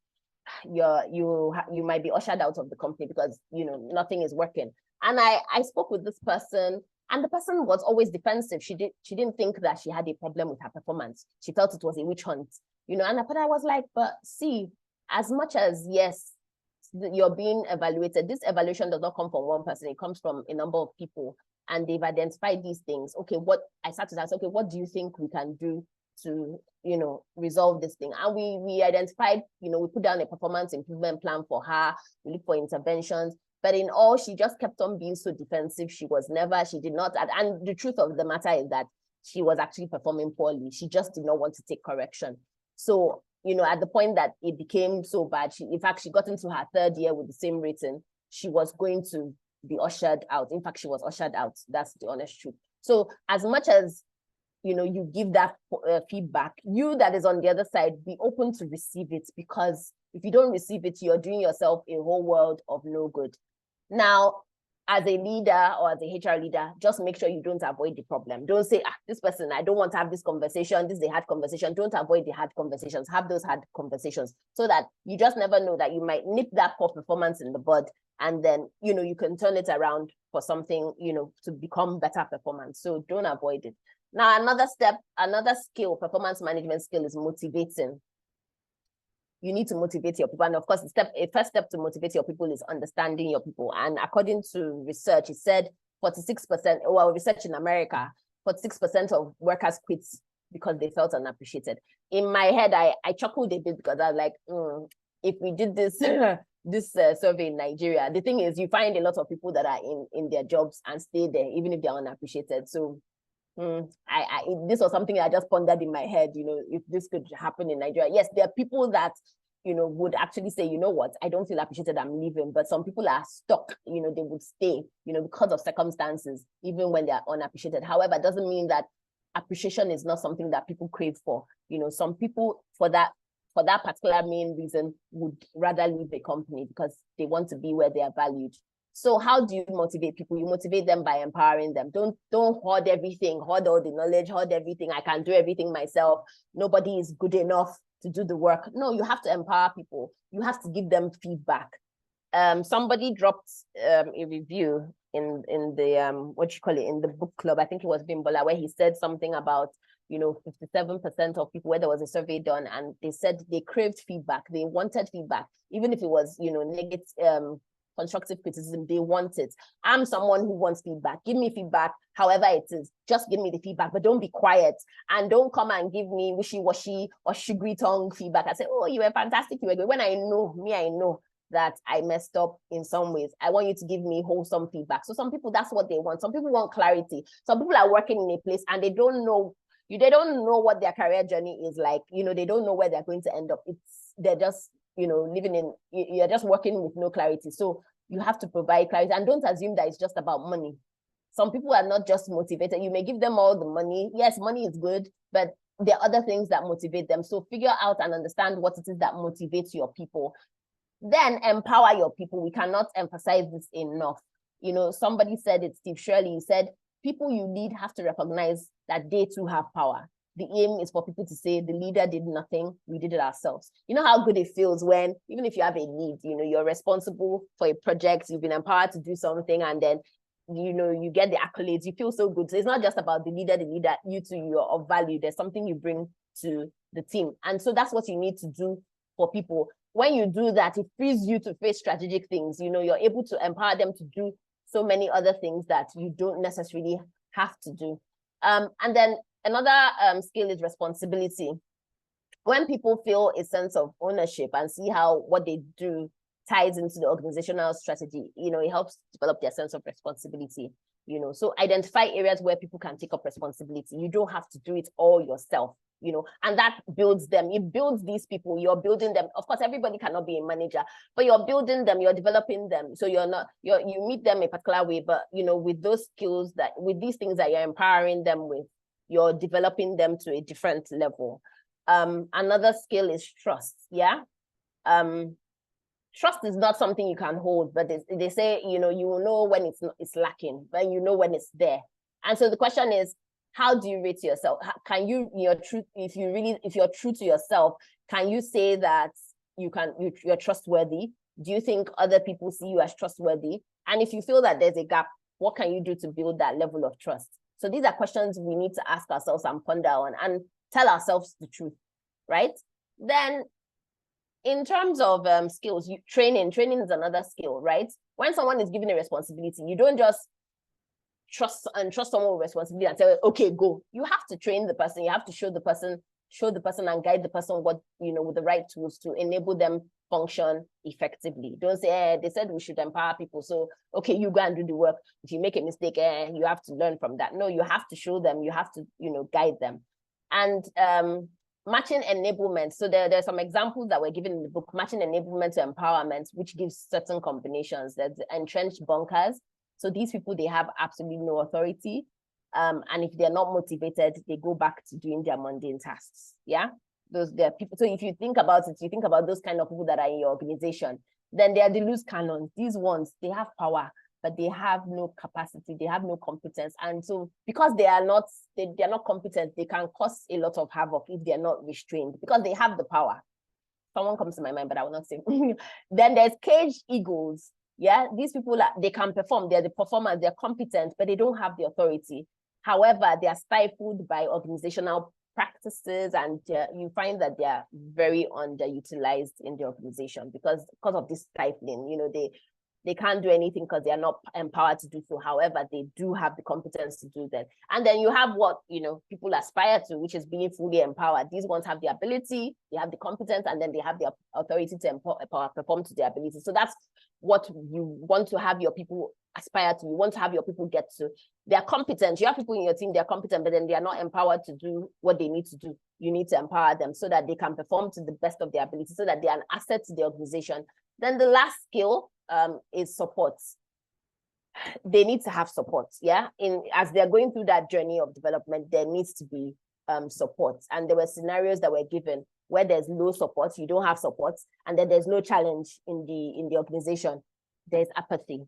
you might be ushered out of the company because, nothing is working. And I spoke with this person, and the person was always defensive. She didn't think that she had a problem with her performance. She felt it was a witch hunt, and I was like, but see, as much as, yes, you're being evaluated, this evaluation does not come from one person. It comes from a number of people, and they've identified these things. Okay, what I started to ask, okay, what do you think we can do to, resolve this thing? And we identified, we put down a performance improvement plan for her. We looked for interventions. But in all, she just kept on being so defensive. She did not, and the truth of the matter is that she was actually performing poorly. She just did not want to take correction. So, at the point that it became so bad, in fact, she got into her 3rd year with the same rating. She was going to be ushered out. In fact, she was ushered out. That's the honest truth. So as much as, you give that feedback, you that is on the other side, be open to receive it, because if you don't receive it, you're doing yourself a whole world of no good. Now, as a leader or as a HR leader, just make sure you don't avoid the problem. Don't say, this person, I don't want to have this conversation. This is a hard conversation. Don't avoid the hard conversations. Have those hard conversations, so that you just never know that you might nip that poor performance in the bud, and then, you can turn it around for something, to become better performance. So don't avoid it. Now, another skill, performance management skill, is motivating. You need to motivate your people. And of course, a first step to motivate your people is understanding your people. And according to research, it said 46%, research in America, 46% of workers quit because they felt unappreciated. In my head, I chuckled a bit, because I was like, if we did this survey in Nigeria, the thing is, you find a lot of people that are in their jobs and stay there, even if they're unappreciated. So this was something I just pondered in my head, if this could happen in Nigeria. Yes, there are people that, would actually say, you know what, I don't feel appreciated, I'm leaving. But some people are stuck, they would stay, because of circumstances, even when they are unappreciated. However, it doesn't mean that appreciation is not something that people crave for. Some people, for that particular main reason, would rather leave the company because they want to be where they are valued. So how do you motivate people? You motivate them by empowering them. Don't hoard everything, hoard all the knowledge, hoard everything. I can do everything myself. Nobody is good enough to do the work. No, you have to empower people. You have to give them feedback. Somebody dropped a review in the in the book club. I think it was Bimbola, where he said something about 57% of people, where there was a survey done, and they said they craved feedback. They wanted feedback, even if it was negative. Constructive criticism, they want it. I'm someone who wants feedback. Give me feedback, however it is. Just give me the feedback, but don't be quiet, and don't come and give me wishy-washy or sugary tongue feedback. I say, oh, you were fantastic, you were good. When I know that I messed up in some ways, I want you to give me wholesome feedback. So some people, that's what they want. Some people want clarity. Some people are working in a place and they don't know what their career journey is like. They don't know where they're going to end up. They're just living in, you're just working with no clarity. So you have to provide clarity, and don't assume that it's just about money. Some people are not just motivated. You may give them all the money. Yes, money is good, but there are other things that motivate them. So figure out and understand what it is that motivates your people. Then empower your people. We cannot emphasize this enough. Somebody said it, Steve Shirley, he said, people you lead have to recognize that they too have power. The aim is for people to say, the leader did nothing, we did it ourselves. You know how good it feels when, even if you have a lead, you're responsible for a project, you've been empowered to do something, and then, you get the accolades, you feel so good. So it's not just about the leader, you too, you're of value. There's something you bring to the team. And so that's what you need to do for people. When you do that, it frees you to face strategic things. You're able to empower them to do so many other things that you don't necessarily have to do. And then another skill is responsibility. When people feel a sense of ownership and see how what they do ties into the organizational strategy. It helps develop their sense of responsibility. So identify areas where people can take up responsibility. You don't have to do it all yourself. And that builds them. It builds these people. You're building them. Of course, everybody cannot be a manager, but you're building them. You're developing them. So you meet them a particular way, but with those skills with these things that you're empowering them with, you're developing them to a different level. Another skill is trust. Yeah. Trust is not something you can hold, but they say, you will know when it's lacking, but you know when it's there. And so the question is, how do you rate yourself? Can you, if you're true to yourself, can you say that you're trustworthy? Do you think other people see you as trustworthy? And if you feel that there's a gap, what can you do to build that level of trust? So these are questions we need to ask ourselves and ponder on and tell ourselves the truth, right? Then in terms of skills, training is another skill, right? When someone is given a responsibility, you don't just trust someone with responsibility and say, okay, go. You have to train the person. You have to show the person and guide the person what, with the right tools to enable them function effectively. Don't say, they said we should empower people, so okay, you go and do the work. If you make a mistake, you have to learn from that. No, you have to show them. You have to, guide them. And matching enablement. So there's some examples that were given in the book. Matching enablement to empowerment, which gives certain combinations. There's entrenched bunkers. So these people, they have absolutely no authority. And if they're not motivated, they go back to doing their mundane tasks. Yeah, they're people. So if you think about it, you think about those kind of people that are in your organization, then they are the loose cannons. These ones, they have power, but they have no capacity, they have no competence. And so because they're not competent, they can cause a lot of havoc if they're not restrained, because they have the power. Someone comes to my mind, but I will not say. Then there's caged egos. Yeah, these people, they can perform, they're the performers, they're competent, but they don't have the authority. However, they are stifled by organizational practices, and you find that they are very underutilized in the organization because of this stifling. They can't do anything because they are not empowered to do so. However, they do have the competence to do that. And then you have what people aspire to, which is being fully empowered. These ones have the ability, they have the competence, and then they have the authority to perform to their ability. So that's what you want to have your people aspire to. You want to have your people get to. They're competent. You have people in your team, they're competent, but then they are not empowered to do what they need to do. You need to empower them so that they can perform to the best of their ability, so that they are an asset to the organization. Then the last skill is support. They need to have support. Yeah, as they're going through that journey of development, there needs to be support. And there were scenarios that were given where there's low support, you don't have support, and then there's no challenge in the organization, there's apathy.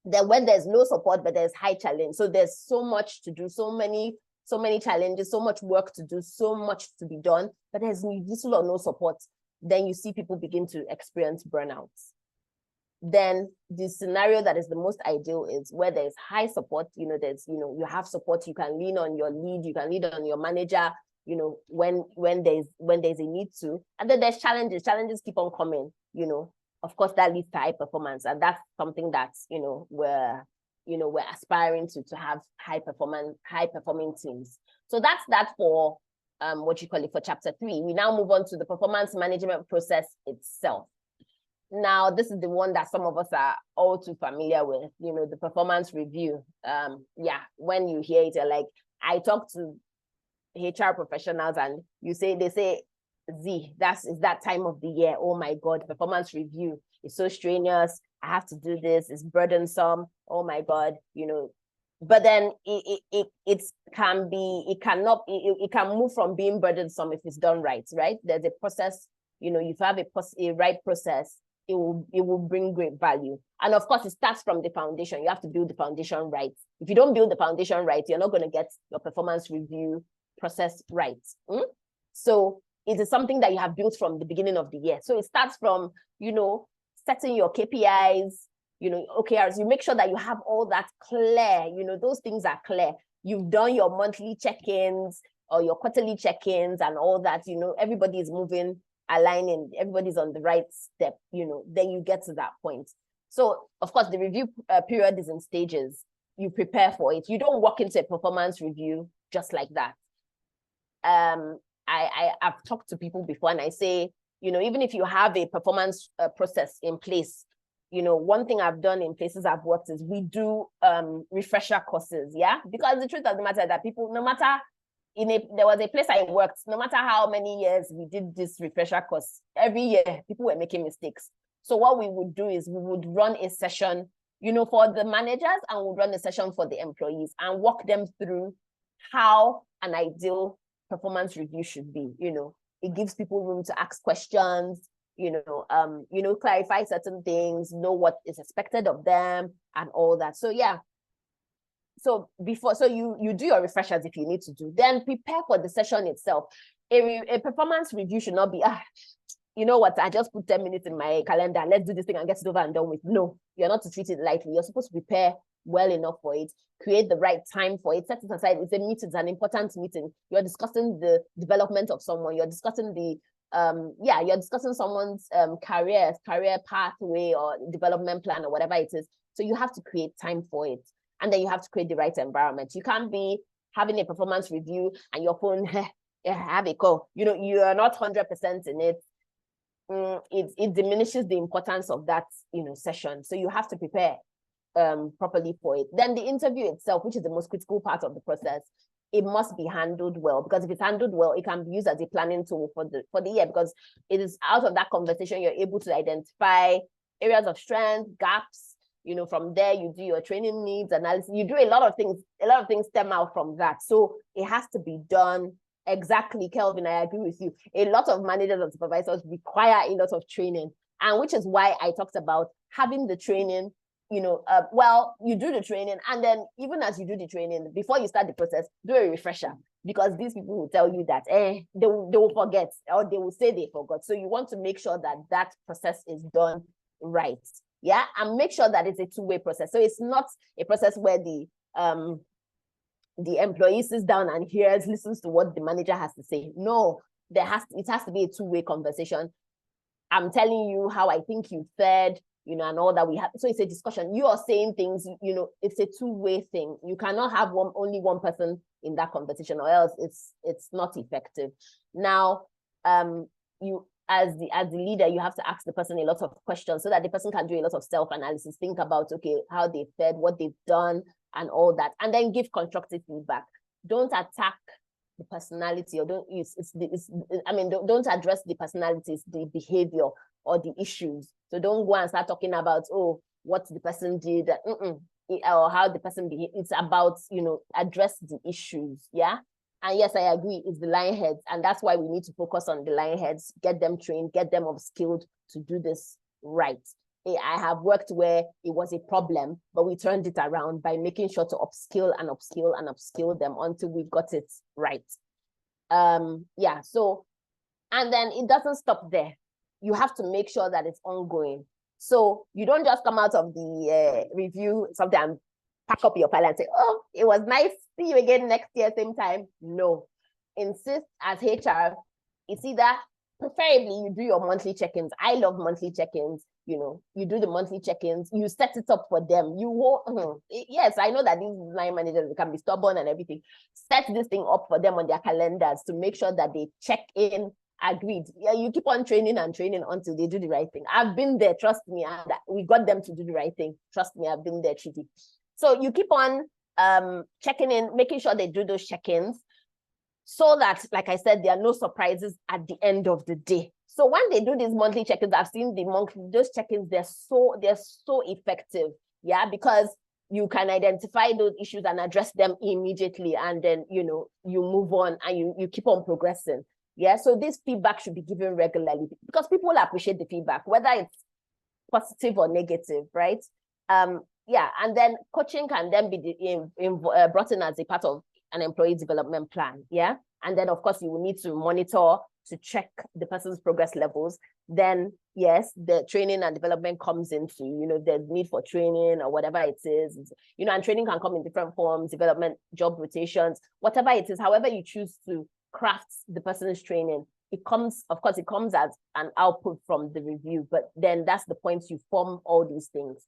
Then when there's no support but there's high challenge, so there's so much to do, so many challenges, so much work to do, so much to be done, but there's little or no support, then you see people begin to experience burnouts. Then the scenario that is the most ideal is where there's high support. There's you have support, you can lean on your lead, you can lean on your manager, when there's a need to. And then there's challenges keep on coming. Of course, that leads to high performance, and that's something that we're aspiring to have high performing teams. So that's that for for chapter 3. We now move on to the performance management process itself. Now, this is the one that some of us are all too familiar with, the performance review. When you hear it, you're like, I talk to HR professionals and they say, Z, it's that time of the year. Oh my God, performance review is so strenuous. I have to do this. It's burdensome. Oh my God, But then it can move from being burdensome if it's done right. There's a process. If you have a right process, it will bring great value. And of course, it starts from the foundation. You have to build the foundation right. If you don't build the foundation right, you're not going to get your performance review process right. So it is something that you have built from the beginning of the year. So it starts from, setting your KPIs, OKRs. You make sure that you have all that clear, those things are clear. You've done your monthly check-ins or your quarterly check-ins and all that, everybody is moving, aligning, everybody's on the right step, then you get to that point. So of course, the review period is in stages. You prepare for it. You don't walk into a performance review just like that. I've talked to people before and I say, you know, even if you have a performance process in place, you know, one thing I've done in places I've worked is we do refresher courses, yeah? Because the truth of the matter is that people, no matter, there was a place I worked, no matter how many years we did this refresher course, every year people were making mistakes. So what we would do is we would run a session, you know, for the managers, and we'll run a session for the employees and walk them through how an ideal performance review should be. You know, it gives people room to ask questions, you know, clarify certain things, know what is expected of them and all that. So yeah. So you do your refreshers if you need to do, then prepare for the session itself. A performance review should not be, you know what, I just put 10 minutes in my calendar, let's do this thing and get it over and done with. No, you're not to treat it lightly. You're supposed to prepare well enough for it, create the right time for it, set it aside. It's a meeting, it's an important meeting. You're discussing the development of someone, you're discussing the you're discussing someone's career pathway or development plan or whatever it is. So you have to create time for it. And then you have to create the right environment. You can't be having a performance review and your phone, have a call. You know, you are not 100% in it. It diminishes the importance of that, you know, session. So you have to prepare properly for it. Then the interview itself, which is the most critical part of the process, it must be handled well, because if it's handled well, it can be used as a planning tool for the year, because it is out of that conversation you're able to identify areas of strength, gaps. You know, from there you do your training needs analysis. You do a lot of things stem out from that. So it has to be done exactly. Kelvin, I agree with you. A lot of managers and supervisors require a lot of training, and which is why I talked about having the training. You know, well, you do the training, and then even as you do the training, before you start the process, do a refresher, because these people will tell you that they will forget, or they will say they forgot. So you want to make sure that that process is done right. Yeah, and make sure that it's a two-way process. So it's not a process where the employee sits down and listens to what the manager has to say. No, it has to be a two-way conversation. I'm telling you how I think you fared, you know, and all that we have. So it's a discussion. You are saying things, you know, it's a two-way thing. You cannot have only one person in that conversation, or else it's not effective. Now, you, as the leader, you have to ask the person a lot of questions so that the person can do a lot of self-analysis, think about, okay, how they fared, what they've done, and all that, and then give constructive feedback. Don't attack the personality, or don't address the personalities, the behavior or the issues. So don't go and start talking about, oh, what the person did, or how the person behaved. It's about, you know, address the issues. Yeah. And yes, I agree, it's the line heads. And that's why we need to focus on the line heads, get them trained, get them upskilled to do this right. I have worked where it was a problem, but we turned it around by making sure to upskill and upskill and upskill them until we've got it right. Yeah, so, and then it doesn't stop there. You have to make sure that it's ongoing. So you don't just come out of the review sometimes, pack up your file and say, oh, it was nice, see you again next year, same time. No, insist as HR, it's either, preferably you do your monthly check-ins. I love monthly check-ins. You know, you do the monthly check-ins, you set it up for them. You won't, yes, I know that these line managers can be stubborn and everything. Set this thing up for them on their calendars to make sure that they check in. Agreed. Yeah, you keep on training and training until they do the right thing. I've been there, trust me, and we got them to do the right thing. Trust me, I've been there, Chidi. So you keep on checking in, making sure they do those check-ins, so that, like I said, there are no surprises at the end of the day. So when they do these monthly check-ins, I've seen those check-ins, they're so effective. Yeah, because you can identify those issues and address them immediately, and then, you know, you move on and you keep on progressing. Yeah, so this feedback should be given regularly, because people appreciate the feedback, whether it's positive or negative, right? Yeah, and then coaching can then be brought in as a part of an employee development plan. Yeah, and then of course you will need to monitor to check the person's progress levels. Then yes, the training and development comes into, you know, there's need for training or whatever it is, you know, and training can come in different forms, development, job rotations, whatever it is, however you choose to craft the person's training. It comes, of course, it comes as an output from the review, but then that's the point, you form all these things.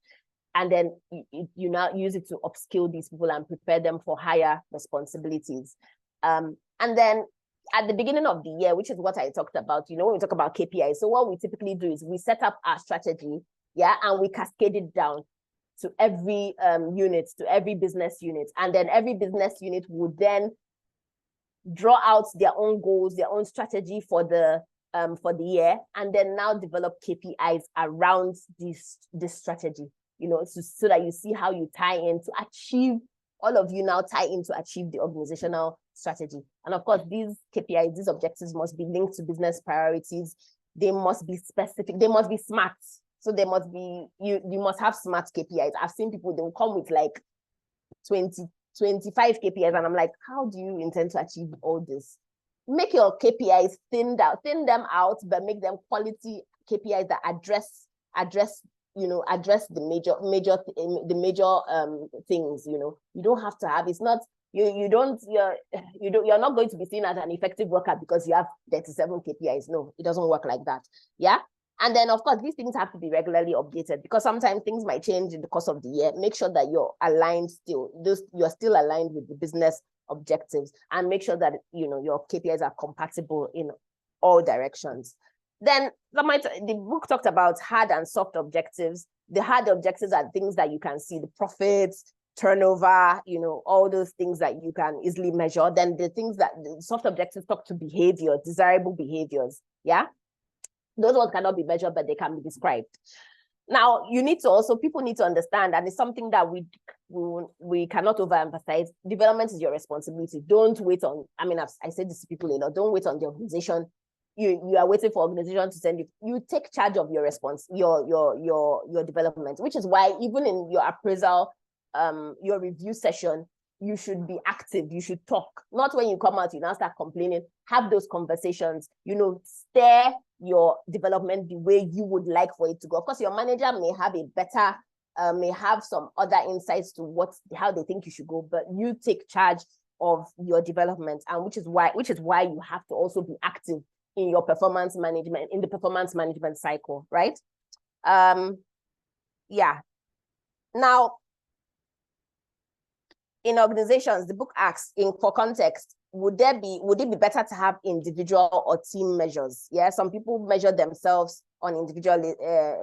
And then you now use it to upskill these people and prepare them for higher responsibilities. And then, at the beginning of the year, which is what I talked about, when we talk about KPIs. So what we typically do is we set up our strategy, and we cascade it down to every unit, to every business unit. And then every business unit would then draw out their own goals, their own strategy for the year, and then now develop KPIs around this strategy, so that you see how you tie in to achieve, all of you now tie in to achieve the organizational strategy. And of course, these KPIs, these objectives must be linked to business priorities. They must be specific, they must be smart. So they must be, you must have smart KPIs. I've seen people, they'll come with like 20, 25 KPIs, and I'm like, how do you intend to achieve all this? Make your KPIs thin them out, but make them quality KPIs that address the major things. You don't have to have, it's not, you're not going to be seen as an effective worker because you have 37 KPIs. No, it doesn't work like that. Yeah. And then, of course, these things have to be regularly updated because sometimes things might change in the course of the year. Make sure that you're aligned still. You're still aligned with the business objectives, and make sure that your KPIs are compatible in all directions. Then the book talked about hard and soft objectives. The hard objectives are things that you can see, the profits, turnover, all those things that you can easily measure. Then the soft objectives talk to behavior, desirable behaviors. Yeah. Those ones cannot be measured, but they can be described. Now, people need to understand, and it's something that we cannot overemphasize. Development is your responsibility. Don't wait on, I said this to people a lot, don't wait on the organization. You are waiting for organization to send you. You take charge of your response, your development, which is why even in your appraisal, your review session, you should be active. You should talk. Not when you come out, you now start complaining. Have those conversations. Steer your development the way you would like for it to go. Of course, your manager may have a better, may have some other insights to how they think you should go, but you take charge of your development, and which is why you have to also be active in your performance management, in the performance management cycle, right? Yeah. Now, in organizations, the book asks, for context, would it be better to have individual or team measures? Yeah, some people measure themselves on individual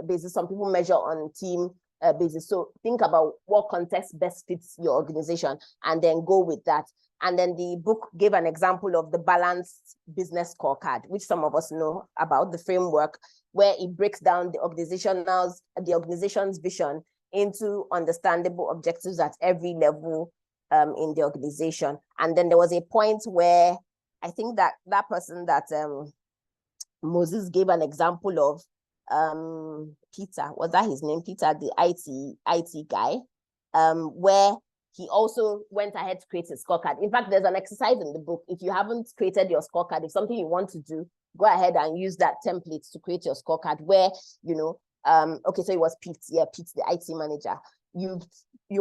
basis. Some people measure on team basis. So think about what context best fits your organization, and then go with that. And then the book gave an example of the balanced business scorecard, which some of us know about, the framework, where it breaks down the organization's vision into understandable objectives at every level in the organization. And then there was a point where I think that person that Moses gave an example of, Peter, was that his name? Peter, the IT guy, where he also went ahead to create a scorecard. In fact, there's an exercise in the book. If you haven't created your scorecard, if something you want to do, go ahead and use that template to create your scorecard where, okay, so it was Pete, the IT manager. You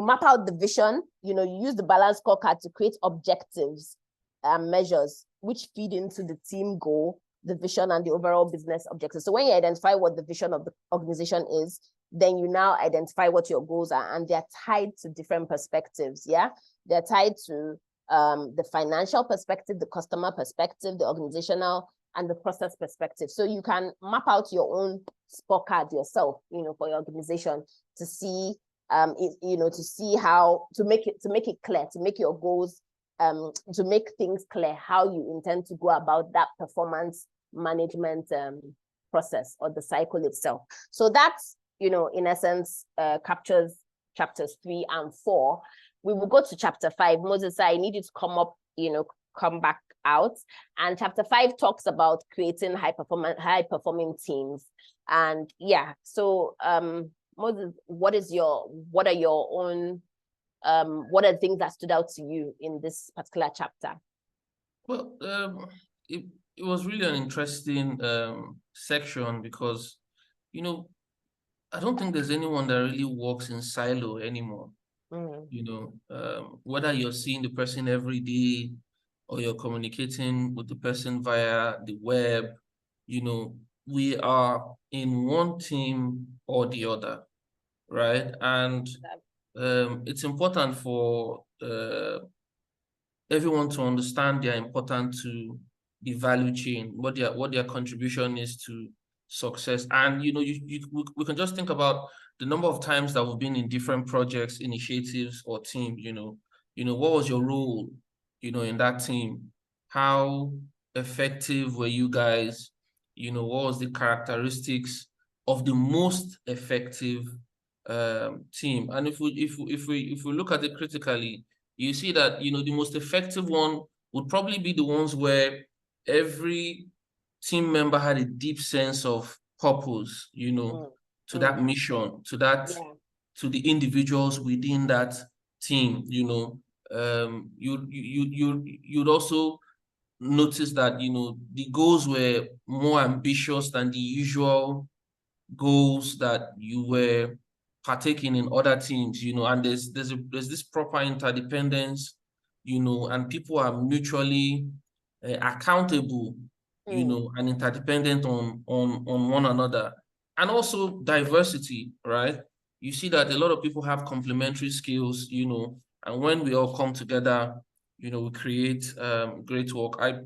map out the vision, you use the balance scorecard to create objectives and measures which feed into the team goal, the vision, and the overall business objectives. So when you identify what the vision of the organization is, then you now identify what your goals are, and they're tied to different perspectives. Yeah, they're tied to the financial perspective, the customer perspective, the organizational, and the process perspective. So you can map out your own scorecard yourself, for your organization to see, to see how to make it clear, to make your goals, to make things clear how you intend to go about that performance management process or the cycle itself. So that's, in essence, captures chapters 3 and 4. We will go to chapter 5. Moses, I need you to come back out. And chapter 5 talks about creating high performing teams. And yeah, so Moses, what are the things that stood out to you in this particular chapter? Well, it was really an interesting section because, I don't think there's anyone that really works in silo anymore. Whether you're seeing the person every day or you're communicating with the person via the web, we are in one team or the other, right? And it's important for everyone to understand they're important to the value chain, what their contribution is to success. And we can just think about the number of times that we've been in different projects, initiatives, or teams. What was your role, in that team? How effective were you guys? What was the characteristics of the most effective team? And if we look at it critically, you see that the most effective one would probably be the ones where every team member had a deep sense of purpose, to that mission, to that, to the individuals within that team. You'd also notice that the goals were more ambitious than the usual goals that you were partaking in other teams, and there's this proper interdependence, and people are mutually accountable, and interdependent on one another. And also diversity, right? You see that a lot of people have complementary skills, and when we all come together, we create great work. I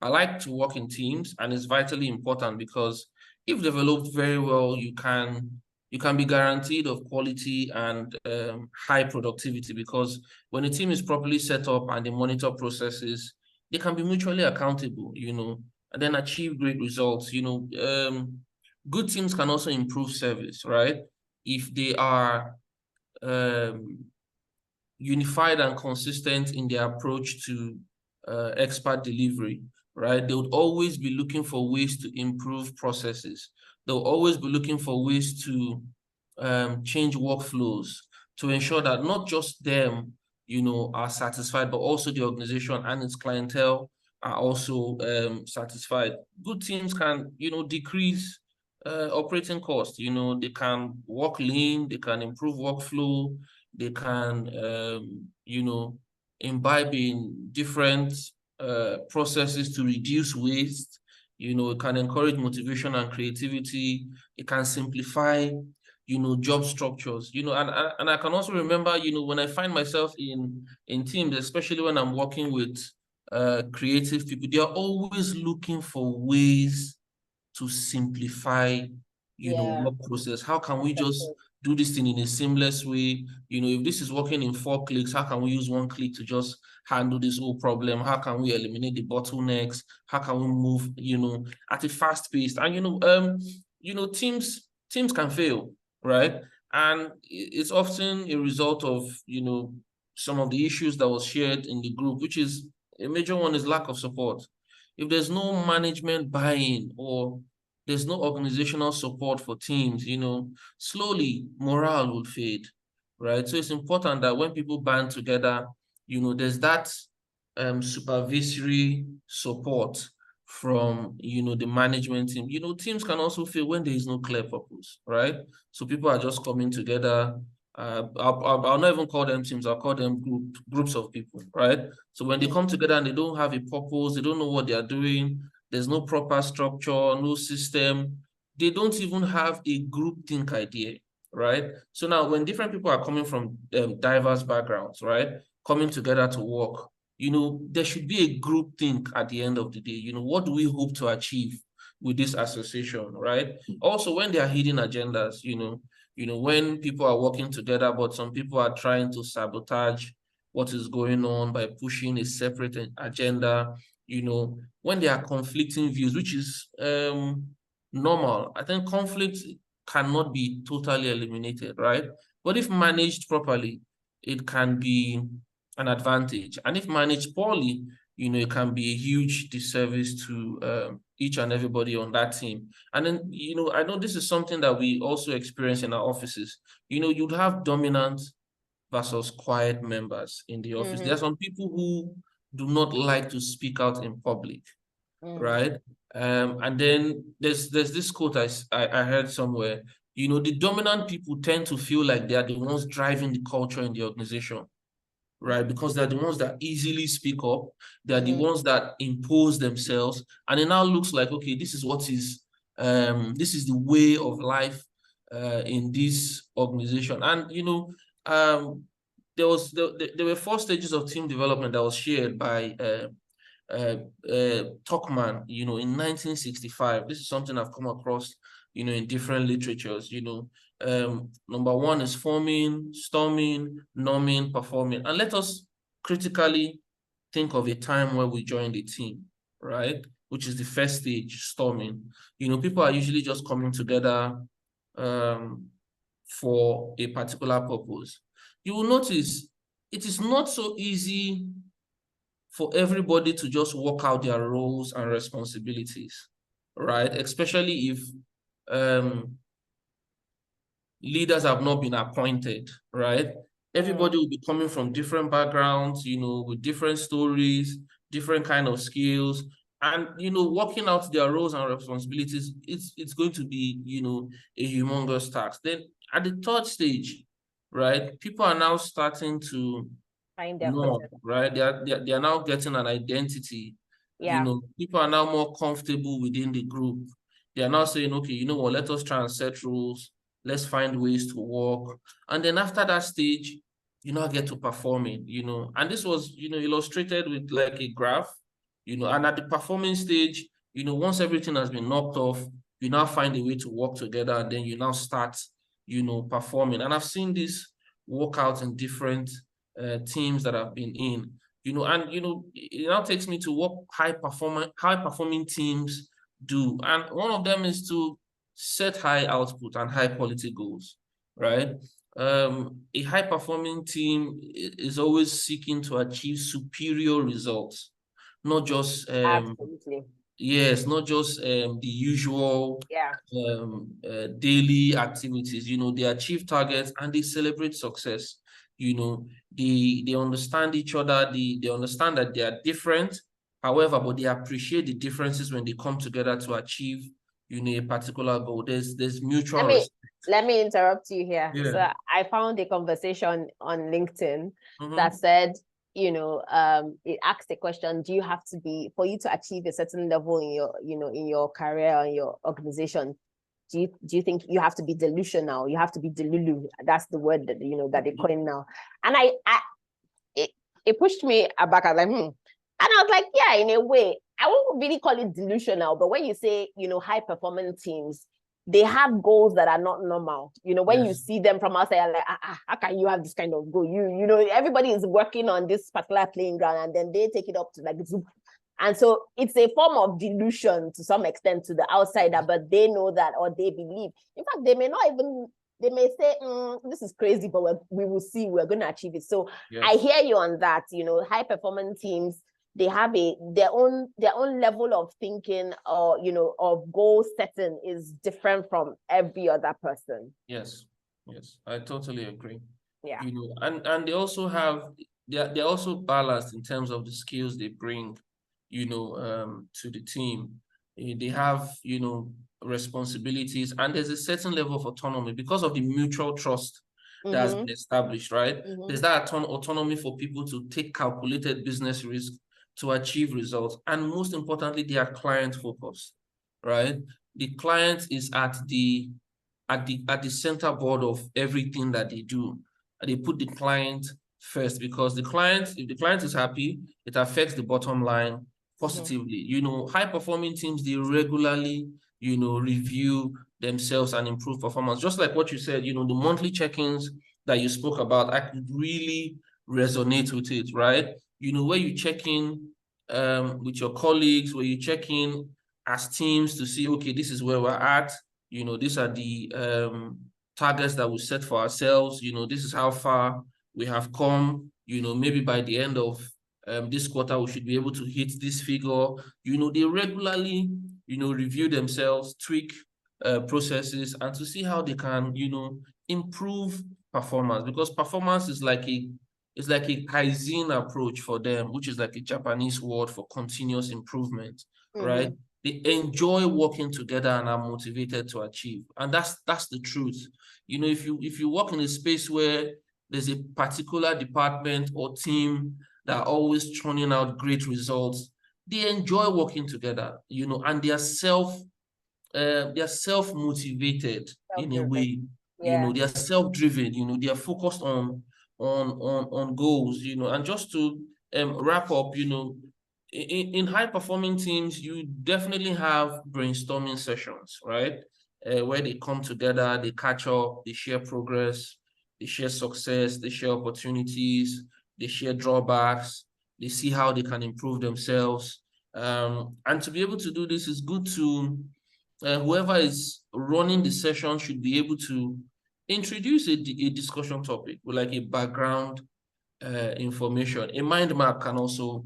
like to work in teams, and it's vitally important because if developed very well, you can be guaranteed of quality and high productivity, because when a team is properly set up and they monitor processes, they can be mutually accountable, and then achieve great results. Good teams can also improve service, right? If they are unified and consistent in their approach to expert delivery, right? They would always be looking for ways to improve processes. They'll always be looking for ways to change workflows to ensure that not just them, are satisfied, but also the organization and its clientele are also satisfied. Good teams can, decrease operating costs. They can work lean, they can improve workflow, they can, imbibe in different processes to reduce waste. It can encourage motivation and creativity. It can simplify, job structures. And I can also remember, when I find myself in teams, especially when I'm working with creative people, they are always looking for ways to simplify, work process. How can we just do this thing in a seamless way? If this is working in 4 clicks, how can we use 1 click to just handle this whole problem? How can we eliminate the bottlenecks? How can we move, at a fast pace? And teams can fail, right? And it's often a result of, some of the issues that was shared in the group, which is a major one is lack of support. If there's no management buy-in or there's no organizational support for teams, slowly morale will fade, right? So it's important that when people band together, there's that supervisory support from, the management team. Teams can also fail when there is no clear purpose, right? So people are just coming together. I'll not even call them teams, I'll call them groups of people, right? So when they come together and they don't have a purpose, they don't know what they are doing, there's no proper structure, no system, they don't even have a group think idea, right? So now when different people are coming from diverse backgrounds, right, coming together to work, there should be a group think at the end of the day. What do we hope to achieve with this association, right? Also, when there are hidden agendas, when people are working together, but some people are trying to sabotage what is going on by pushing a separate agenda, when there are conflicting views, which is normal. I think conflict cannot be totally eliminated, right? But if managed properly, it can be an advantage. And if managed poorly, it can be a huge disservice to each and everybody on that team. And then, I know this is something that we also experience in our offices. You'd have dominant versus quiet members in the office. There are some people who do not like to speak out in public, right? And then there's this quote I heard somewhere, the dominant people tend to feel like they are the ones driving the culture in the organization, right? Because they're the ones that easily speak up. They're the ones that impose themselves. And it now looks like, okay, this is this is the way of life in this organization. And, there were 4 stages of team development that was shared by Tuckman, in 1965. This is something I've come across, in different literatures. Number one is forming, storming, norming, performing. And let us critically think of a time where we joined a team, right? Which is the first stage, storming. People are usually just coming together for a particular purpose. You will notice it is not so easy for everybody to just work out their roles and responsibilities, right? Especially if leaders have not been appointed, right? Everybody will be coming from different backgrounds, with different stories, different kind of skills, and working out their roles and responsibilities. It's going to be a humongous task. Then at the third stage, right, people are now starting to find their right? They are now getting an identity. Yeah. People are now more comfortable within the group. They are now saying, okay, you know what, let us try and set rules. Let's find ways to work. And then after that stage, you now get to performing, and this was, illustrated with like a graph, and at the performing stage, once everything has been knocked off, you now find a way to work together, and then you now start, performing. And I've seen this work out in different teams that I've been in, and, it now takes me to what high performing teams do. And one of them is to set high output and high quality goals, right? A high performing team is always seeking to achieve superior results, not just Absolutely. yes, not just the usual daily activities. They achieve targets and they celebrate success. They understand each other. They understand that they are different, however, but they appreciate the differences when they come together to achieve a particular goal. There's mutual respect. Let me interrupt you here. Yeah. So I found a conversation on LinkedIn Mhm. that said, it asked the question, do you have to be, for you to achieve a certain level in your, in your career or your organization, do you think you have to be delusional? You have to be delulu. That's the word that, that they coin now. And it pushed me back. I was like, And I was like, yeah, in a way, I won't really call it delusional, but when you say, high performing teams, they have goals that are not normal. When you see them from outside, you're like, how can you have this kind of goal? Everybody is working on this particular playing ground, and then they take it up to like zoom. And so it's a form of delusion to some extent to the outsider, but they know that, or they believe. In fact, they may say, this is crazy, but we will see, we're going to achieve it. So yes. I hear you on that. High performing teams, they have their own level of thinking, or of goal setting is different from every other person. Yes, I totally agree. Yeah. And they also have, they're also balanced in terms of the skills they bring, to the team. They have, responsibilities, and there's a certain level of autonomy because of the mutual trust that's been established, right? There's that autonomy for people to take calculated business risk to achieve results. And most importantly, they are client focused, right? The client is at the center board of everything that they do. And they put the client first, because if the client is happy, it affects the bottom line positively. High performing teams, they regularly, review themselves and improve performance. Just like what you said, the monthly check-ins that you spoke about, I could really resonate with it, right? Where you check in with your colleagues, where you check in as teams to see, okay, this is where we're at. These are the targets that we set for ourselves. This is how far we have come. Maybe by the end of this quarter, we should be able to hit this figure. They regularly, review themselves, tweak processes, and to see how they can, improve performance, because performance is like a Kaizen approach for them, which is like a Japanese word for continuous improvement, right? They enjoy working together and are motivated to achieve. And that's the truth. If you work in a space where there's a particular department or team that are always churning out great results, they enjoy working together, and they are self-motivated in a way. Yeah. They are self-driven, they are focused on goals, and just to wrap up, in high-performing teams, you definitely have brainstorming sessions, right? Where they come together, they catch up, they share progress, they share success, they share opportunities, they share drawbacks, they see how they can improve themselves. And to be able to do this, is good to whoever is running the session should be able to introduce a discussion topic with like a background information. A mind map can also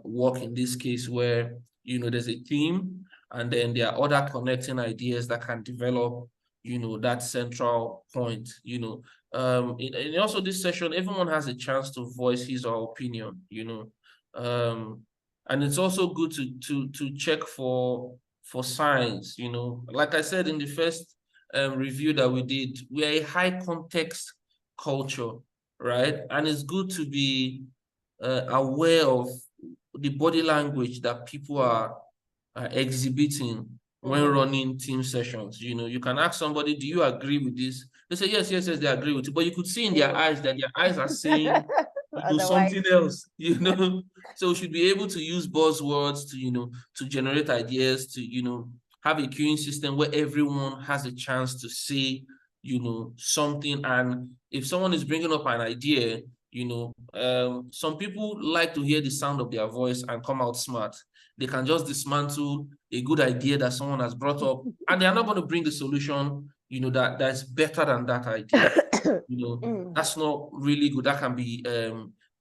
work in this case where, you know, there's a theme and then there are other connecting ideas that can develop, you know, that central point, you know. And also this session, everyone has a chance to voice his or her opinion, you know. And it's also good to check for signs, you know. Like I said in the first review that we did, we are a high context culture, right? And it's good to be aware of the body language that people are exhibiting when running team sessions. You know, you can ask somebody, do you agree with this? They say, yes, yes, yes, they agree with it. But you could see in their eyes that their eyes are saying, you know, something else, you know. So we should be able to use buzzwords to, you know, to generate ideas, to, you know, have a queuing system where everyone has a chance to say, you know, something. And if someone is bringing up an idea, you know, some people like to hear the sound of their voice and come out smart. They can just dismantle a good idea that someone has brought up, and they are not going to bring the solution, you know, that's better than that idea. You know, that's not really good. That can be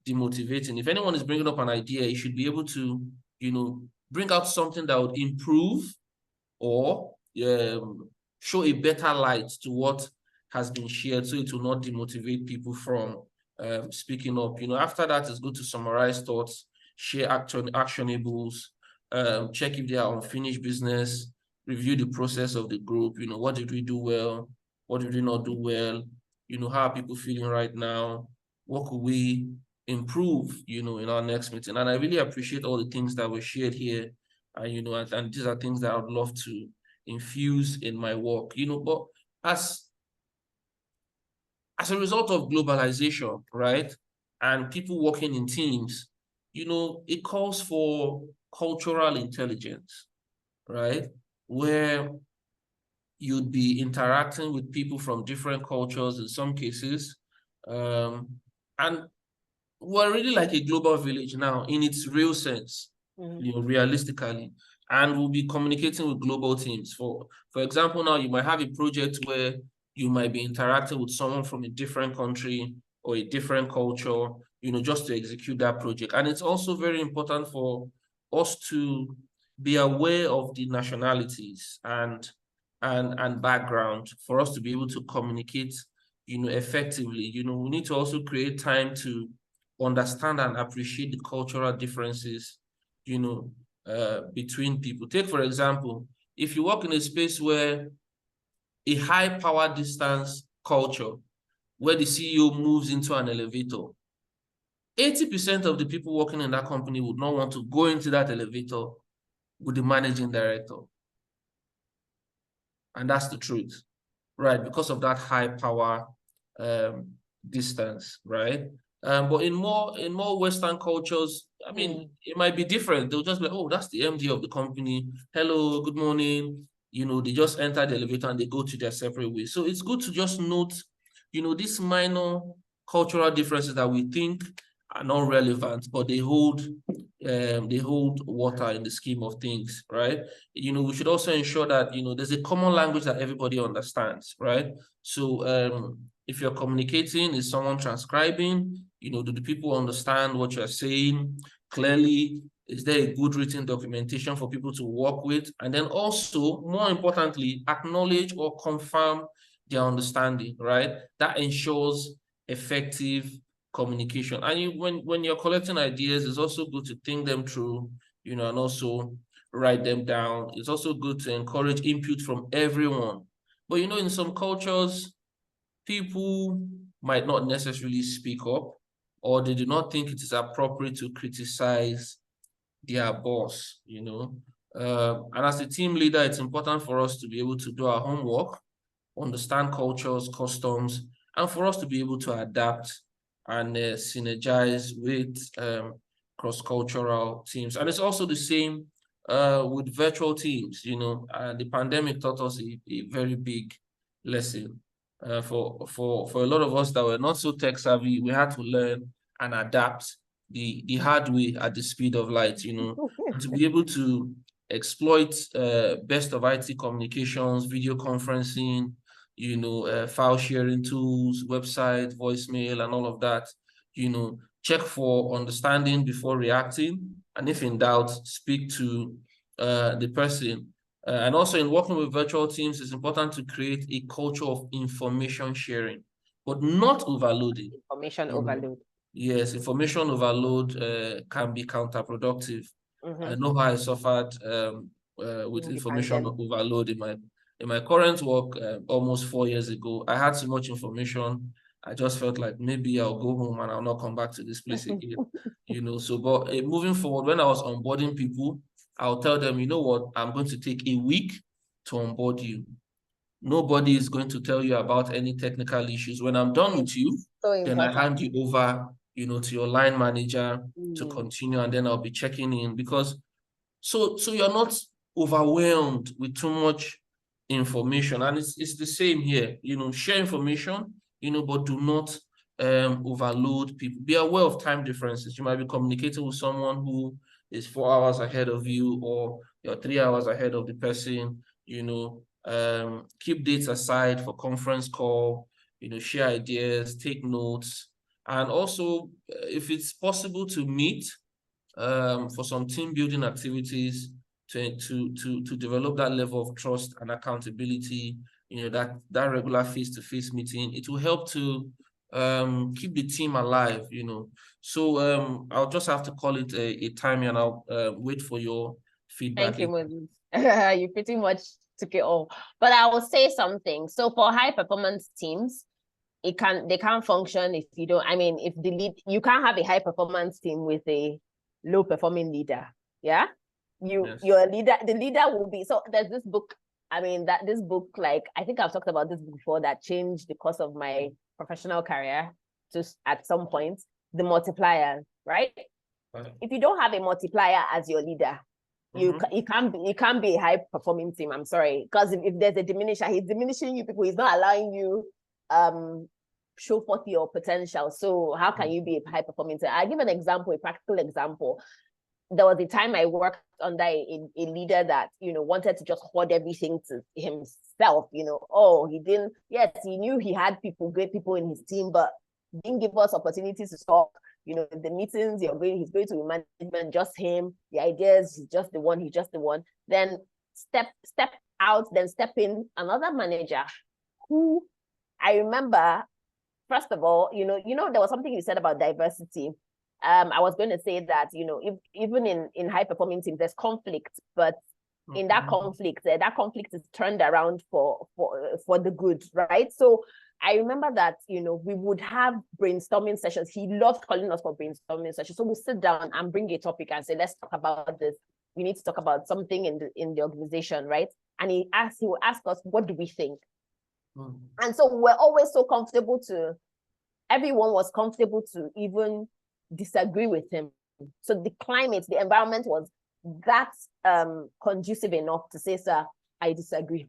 demotivating. If anyone is bringing up an idea, you should be able to, you know, bring out something that would improve or show a better light to what has been shared, so it will not demotivate people from speaking up. You know, after that, it's good to summarize thoughts, share actionables, check if they are unfinished business, review the process of the group. You know, what did we do well? What did we not do well? You know, how are people feeling right now? What could we improve, you know, in our next meeting? And I really appreciate all the things that were shared here. And, you know, and these are things that I would love to infuse in my work, you know. But as a result of globalization, right, and people working in teams, you know, it calls for cultural intelligence, right, where you'd be interacting with people from different cultures in some cases. And we're really like a global village now in its real sense, you know, realistically. And we'll be communicating with global teams. For example, now you might have a project where you might be interacting with someone from a different country or a different culture, you know, just to execute that project. And it's also very important for us to be aware of the nationalities and background for us to be able to communicate, you know, effectively. You know, we need to also create time to understand and appreciate the cultural differences, you know, between people. Take, for example, if you work in a space where a high power distance culture, where the CEO moves into an elevator, 80% of the people working in that company would not want to go into that elevator with the managing director. And that's the truth, right? Because of that high power distance, right? But in more Western cultures, I mean, it might be different. They'll just be like, oh, that's the MD of the company. Hello, good morning. You know, they just enter the elevator and they go to their separate ways. So it's good to just note, you know, these minor cultural differences that we think are not relevant, but they hold water in the scheme of things, right? You know, we should also ensure that, you know, there's a common language that everybody understands, right? So if you're communicating, is someone transcribing? You know, do the people understand what you're saying clearly? Is there a good written documentation for people to work with? And then also, more importantly, acknowledge or confirm their understanding, right? That ensures effective communication. And when you're collecting ideas, it's also good to think them through, you know, and also write them down. It's also good to encourage input from everyone. But, you know, in some cultures, people might not necessarily speak up, or they do not think it is appropriate to criticize their boss, you know. And as a team leader, it's important for us to be able to do our homework, understand cultures, customs, and for us to be able to adapt and synergize with cross-cultural teams. And it's also the same with virtual teams. You know, the pandemic taught us a very big lesson. For a lot of us that were not so tech savvy, we had to learn and adapt the hard way at the speed of light, you know, and to be able to exploit best of IT communications, video conferencing, you know, file sharing tools, website, voicemail, and all of that. You know, check for understanding before reacting, and if in doubt, speak to the person. And also in working with virtual teams, it's important to create a culture of information sharing, but not overloading. Information overload. Yes, information overload can be counterproductive. I know how I suffered with information overload in my current work almost 4 years ago. I had so much information. I just felt like maybe I'll go home and I'll not come back to this place again. You know, so but moving forward, when I was onboarding people, I'll tell them, you know what, I'm going to take a week to onboard you. Nobody is going to tell you about any technical issues. When I'm done with you, then I hand you over, you know, to your line manager to continue, and then I'll be checking in, because so you're not overwhelmed with too much information. And it's the same here, you know, share information, you know, but do not overload people. Be aware of time differences. You might be communicating with someone who is 4 hours ahead of you, or you're 3 hours ahead of the person. You know, keep dates aside for conference call, you know, share ideas, take notes. And also, if it's possible to meet for some team building activities to develop that level of trust and accountability, you know, that regular face-to-face meeting, it will help to keep the team alive, you know. So I'll just have to call it a time, and I'll wait for your feedback. Thank you, Moses. You pretty much took it all. But I will say something. So for high performance teams, they can't function if you don't, I mean, if the lead, you can't have a high performance team with a low performing leader. Yeah. Your leader, the leader will be, so there's this book, I mean, this book, like, I think I've talked about this before, that changed the course of my professional career just at some point, The Multipliers, right? If you don't have a multiplier as your leader, it can't be a high performing team. I'm sorry, because if there's a diminisher, he's diminishing you people. He's not allowing you show forth your potential. So how can you be a high performing team? I'll give an example, a practical example. There was a time I worked under a leader that, you know, wanted to just hoard everything to himself. You know, yes, he knew he had great people in his team, but didn't give us opportunities to talk. You know, the meetings he's going to management, just him, the ideas, he's just the one. Then step out, then step in another manager who I remember, first of all, you know, there was something you said about diversity. I was going to say that, you know, if even in high performing teams, there's conflict, but in that conflict is turned around for the good, right? So I remember that, you know, we would have brainstorming sessions. He loved calling us for brainstorming sessions. So we sit down and bring a topic and say, let's talk about this. We need to talk about something in the organization, right? And he will ask us, what do we think? And so we're always so comfortable everyone was comfortable to even disagree with him. So the climate, the environment was that conducive enough to say, sir, I disagree.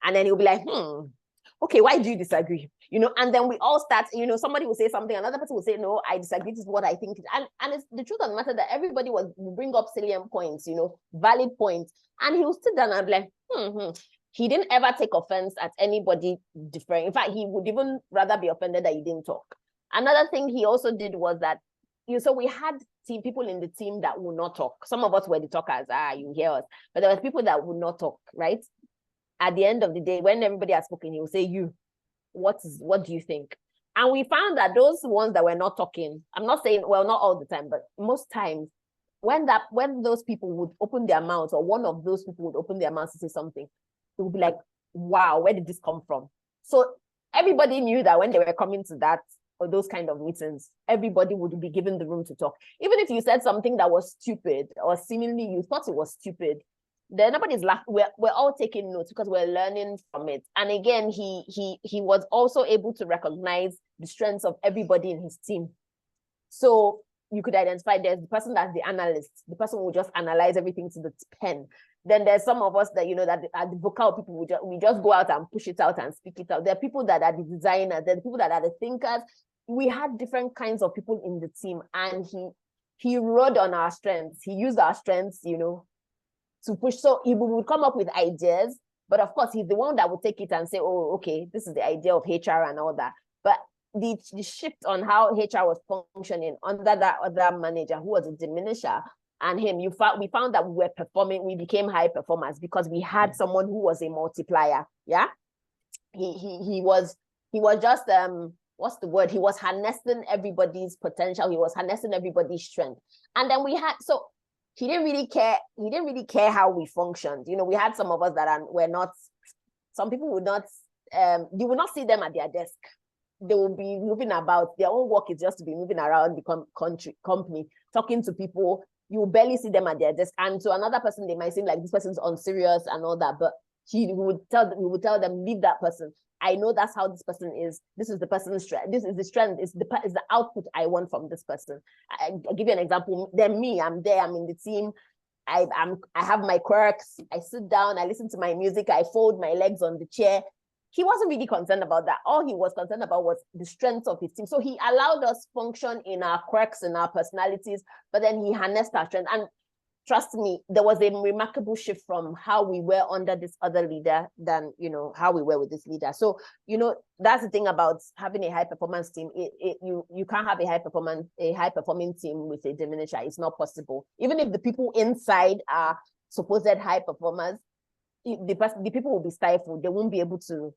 And then he'll be like, okay, why do you disagree? You know, and then we all start, you know, somebody will say something, another person will say, no, I disagree, this is what I think. And it's the truth of the matter that everybody will bring up salient points, you know, valid points. And he will sit down and be like, He didn't ever take offense at anybody different. In fact, he would even rather be offended that he didn't talk. Another thing he also did was that, so we had people in the team that would not talk. Some of us were the talkers, you hear us. But there were people that would not talk, right? At the end of the day, when everybody has spoken, he will say, what do you think? And we found that those ones that were not talking, I'm not saying, well, not all the time, but most times, when those people would open their mouths, or one of those people would open their mouths to say something, it would be like, wow, where did this come from? So everybody knew that when they were coming to that or those kind of meetings, everybody would be given the room to talk. Even if you said something that was stupid, or seemingly you thought it was stupid, then nobody's laughing. We're all taking notes because we're learning from it. And again, he was also able to recognize the strengths of everybody in his team. So you could identify there's the person that's the analyst, the person who will just analyze everything to the pen. Then there's some of us that, that are the vocal people, we just go out and push it out and speak it out. There are people that are the designers, there are people that are the thinkers. We had different kinds of people in the team, and he rode on our strengths. He used our strengths, to push. So he would come up with ideas, but of course, he's the one that would take it and say, oh, okay, this is the idea of HR and all that. But the shift on how HR was functioning under that other manager who was a diminisher and him, we found that we became high performers because we had someone who was a multiplier. Yeah. He was just, what's the word? He was harnessing everybody's potential. He was harnessing everybody's strength. And then so he didn't really care. He didn't really care how we functioned. We had some of us that were not, some people would not, you would not see them at their desk. They will be moving about. Their own work is just to be moving around the company, talking to people. You will barely see them at their desk. And to another person, they might seem like this person's unserious and all that. But we would tell them, leave that person. I know that's how this person is. This is the person's strength. This is the strength. Is the output I want from this person. I'll give you an example. Then me, I'm there. I'm in the team. I have my quirks. I sit down. I listen to my music. I fold my legs on the chair. He wasn't really concerned about that. All he was concerned about was the strength of his team. So he allowed us function in our quirks and our personalities, but then he harnessed our strength. And trust me, there was a remarkable shift from how we were under this other leader than, how we were with this leader. So, that's the thing about having a high performance team. You can't have a high performing team with a diminisher. It's not possible. Even if the people inside are supposed high performers, the people will be stifled. They won't be able to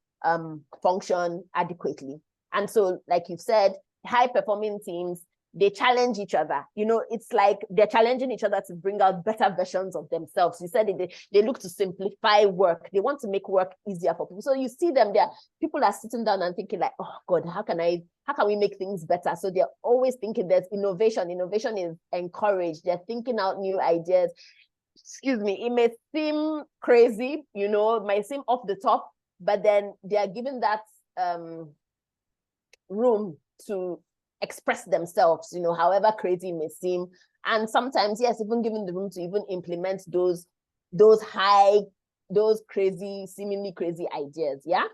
function adequately. And so, like you said, high performing teams, they challenge each other. It's like they're challenging each other to bring out better versions of themselves. You said they look to simplify work. They want to make work easier for people. So you see them there. People are sitting down and thinking like, oh God, how can we make things better? So they're always thinking there's innovation. Innovation is encouraged. They're thinking out new ideas. Excuse me, it may seem crazy, it might seem off the top, but then they are given that room to express themselves, however crazy it may seem. And sometimes, yes, even given the room to even implement those crazy, seemingly crazy ideas. Yeah.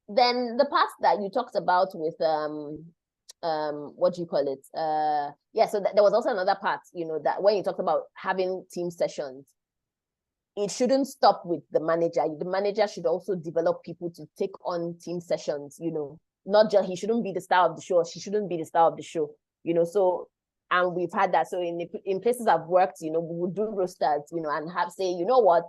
Then the part that you talked about with what do you call it? So there was also another part, that when you talked about having team sessions, it shouldn't stop with the manager. The manager should also develop people to take on team sessions, not just, he shouldn't be the star of the show. She shouldn't be the star of the show, so, and we've had that. So in places I've worked, we would do rosters, and have say, what,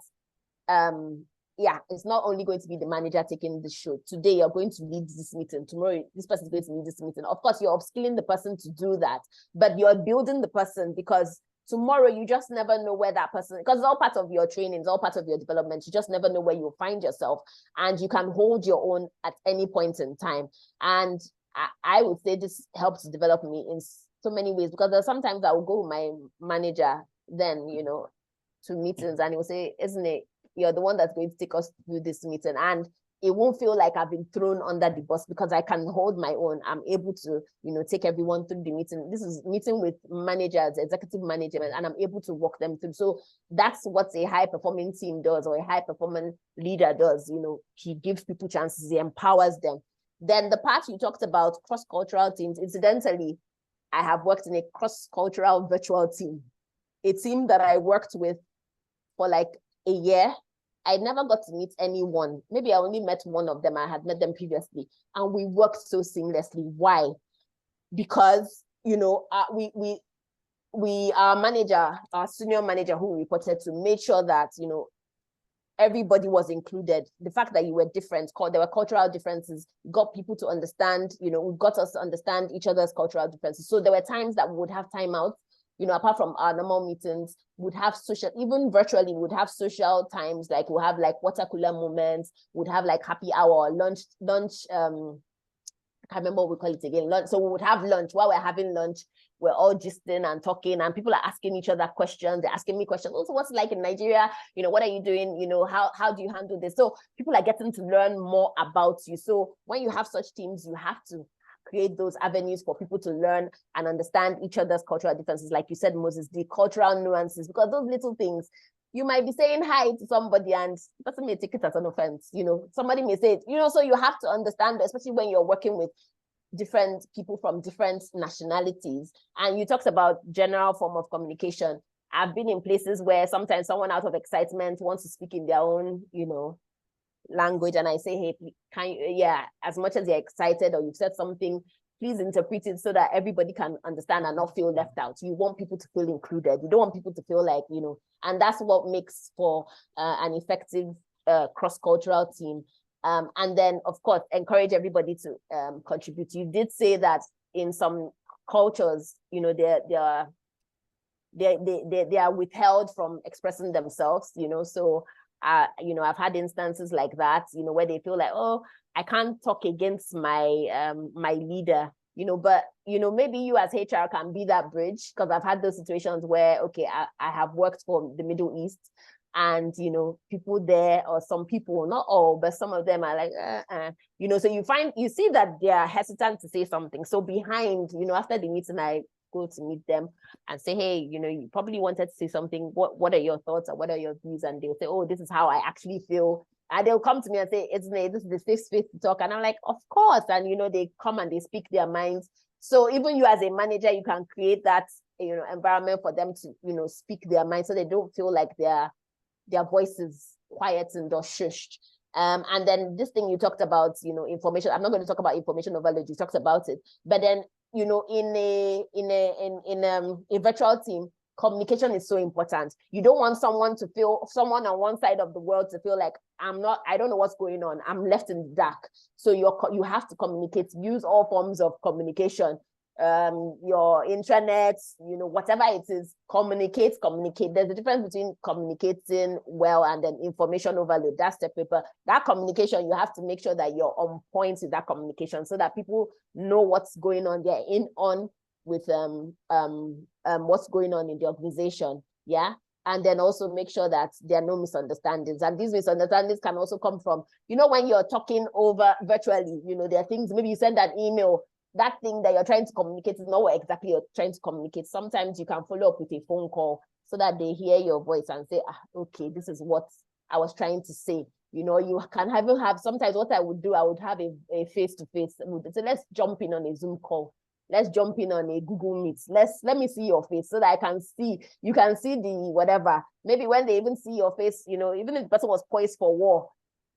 it's not only going to be the manager taking the show. Today, you're going to lead this meeting. Tomorrow, this person is going to lead this meeting. Of course, you're upskilling the person to do that, but you're building the person because tomorrow, you just never know where that person, because it's all part of your training, it's all part of your development. You just never know where you'll find yourself, and you can hold your own at any point in time. And I would say this helps develop me in so many ways, because there's sometimes I will go with my manager then, to meetings, and he will say, isn't it, you're the one that's going to take us through this meeting. And it won't feel like I've been thrown under the bus because I can hold my own. I'm able to, take everyone through the meeting. This is meeting with managers, executive management, and I'm able to walk them through. So that's what a high-performing team does, or a high-performing leader does. He gives people chances, he empowers them. Then the part you talked about, cross-cultural teams, incidentally, I have worked in a cross-cultural virtual team, a team that I worked with for like a year. I never got to meet anyone. Maybe I only met one of them. I had met them previously, and we worked so seamlessly. Why? Because our manager, our senior manager who reported to, made sure that everybody was included. The fact that you were different, there were cultural differences, got people to understand. Got us to understand each other's cultural differences. So there were times that we would have timeouts. Apart from our normal meetings, would have social, even virtually, would have social times, like we'll have like water cooler moments, would have like happy hour, lunch, I can't remember what we call it again, lunch. So we would have lunch. While we're having lunch, we're all gisting and talking, and people are asking each other questions. They're asking me questions. Also, what's it like in Nigeria? What are you doing? How do you handle this? So people are getting to learn more about you. So when you have such teams, you have to create those avenues for people to learn and understand each other's cultural differences. Like you said, Moses, the cultural nuances, because those little things, you might be saying hi to somebody and the person may take it as an offense, somebody may say it, so you have to understand, especially when you're working with different people from different nationalities. And you talked about general form of communication. I've been in places where sometimes someone out of excitement wants to speak in their own, language, and I say, hey, as much as you're excited or you've said something, please interpret it so that everybody can understand and not feel left out. You want people to feel included. You don't want people to feel like, and that's what makes for an effective cross-cultural team. And then, of course, encourage everybody to contribute. You did say that in some cultures, they are withheld from expressing themselves, so I've had instances like that, where they feel like, oh, I can't talk against my my leader, but maybe you as HR can be that bridge, because I've had those situations where, okay, I have worked for the Middle East, and people there, or some people, not all, but some of them are like, so you see that they are hesitant to say something. So behind, after the meeting, I go to meet them and say, hey, you probably wanted to say something. What are your thoughts, or what are your views? And they'll say, oh, this is how I actually feel. And they'll come to me and say, this is the safe space to talk. And I'm like, of course. And they come and they speak their minds. So even you as a manager, you can create that environment for them to speak their minds, so they don't feel like their voices quietened or shushed. And then this thing you talked about, information. I'm not going to talk about information overload. You talked about it, but then in a virtual team, communication is so important. You don't want someone on one side of the world to feel like I don't know what's going on. I'm left in the dark. So you have to communicate, use all forms of communication. Your intranet, whatever it is, communicate. There's a difference between communicating well and then information overload. That's the paper. That communication, you have to make sure that you're on point with that communication, so that people know what's going on. They're on with what's going on in the organization. Yeah. And then also make sure that there are no misunderstandings. And these misunderstandings can also come from, when you're talking over virtually, there are things, maybe you send an email, that thing that you're trying to communicate is not what exactly you're trying to communicate. Sometimes you can follow up with a phone call so that they hear your voice and say, okay, this is what I was trying to say. You can have sometimes what I would do, I would have a face-to-face. So let's jump in on a Zoom call. Let's jump in on a Google Meet. Let me see your face so that I can see, you can see the whatever. Maybe when they even see your face, even if the person was poised for war,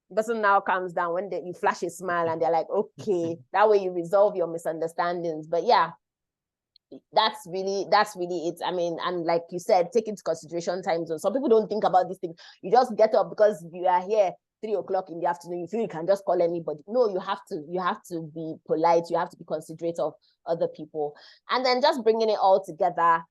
the person now comes down when you flash a smile and they're like, okay, that way you resolve your misunderstandings. But yeah, that's really it. I mean, and like you said, take into consideration time zone. Some people don't think about this thing. You just get up because you are here 3 o'clock in the afternoon. You feel you can just call anybody. No, you have to be polite. You have to be considerate of other people. And then just bringing it all together,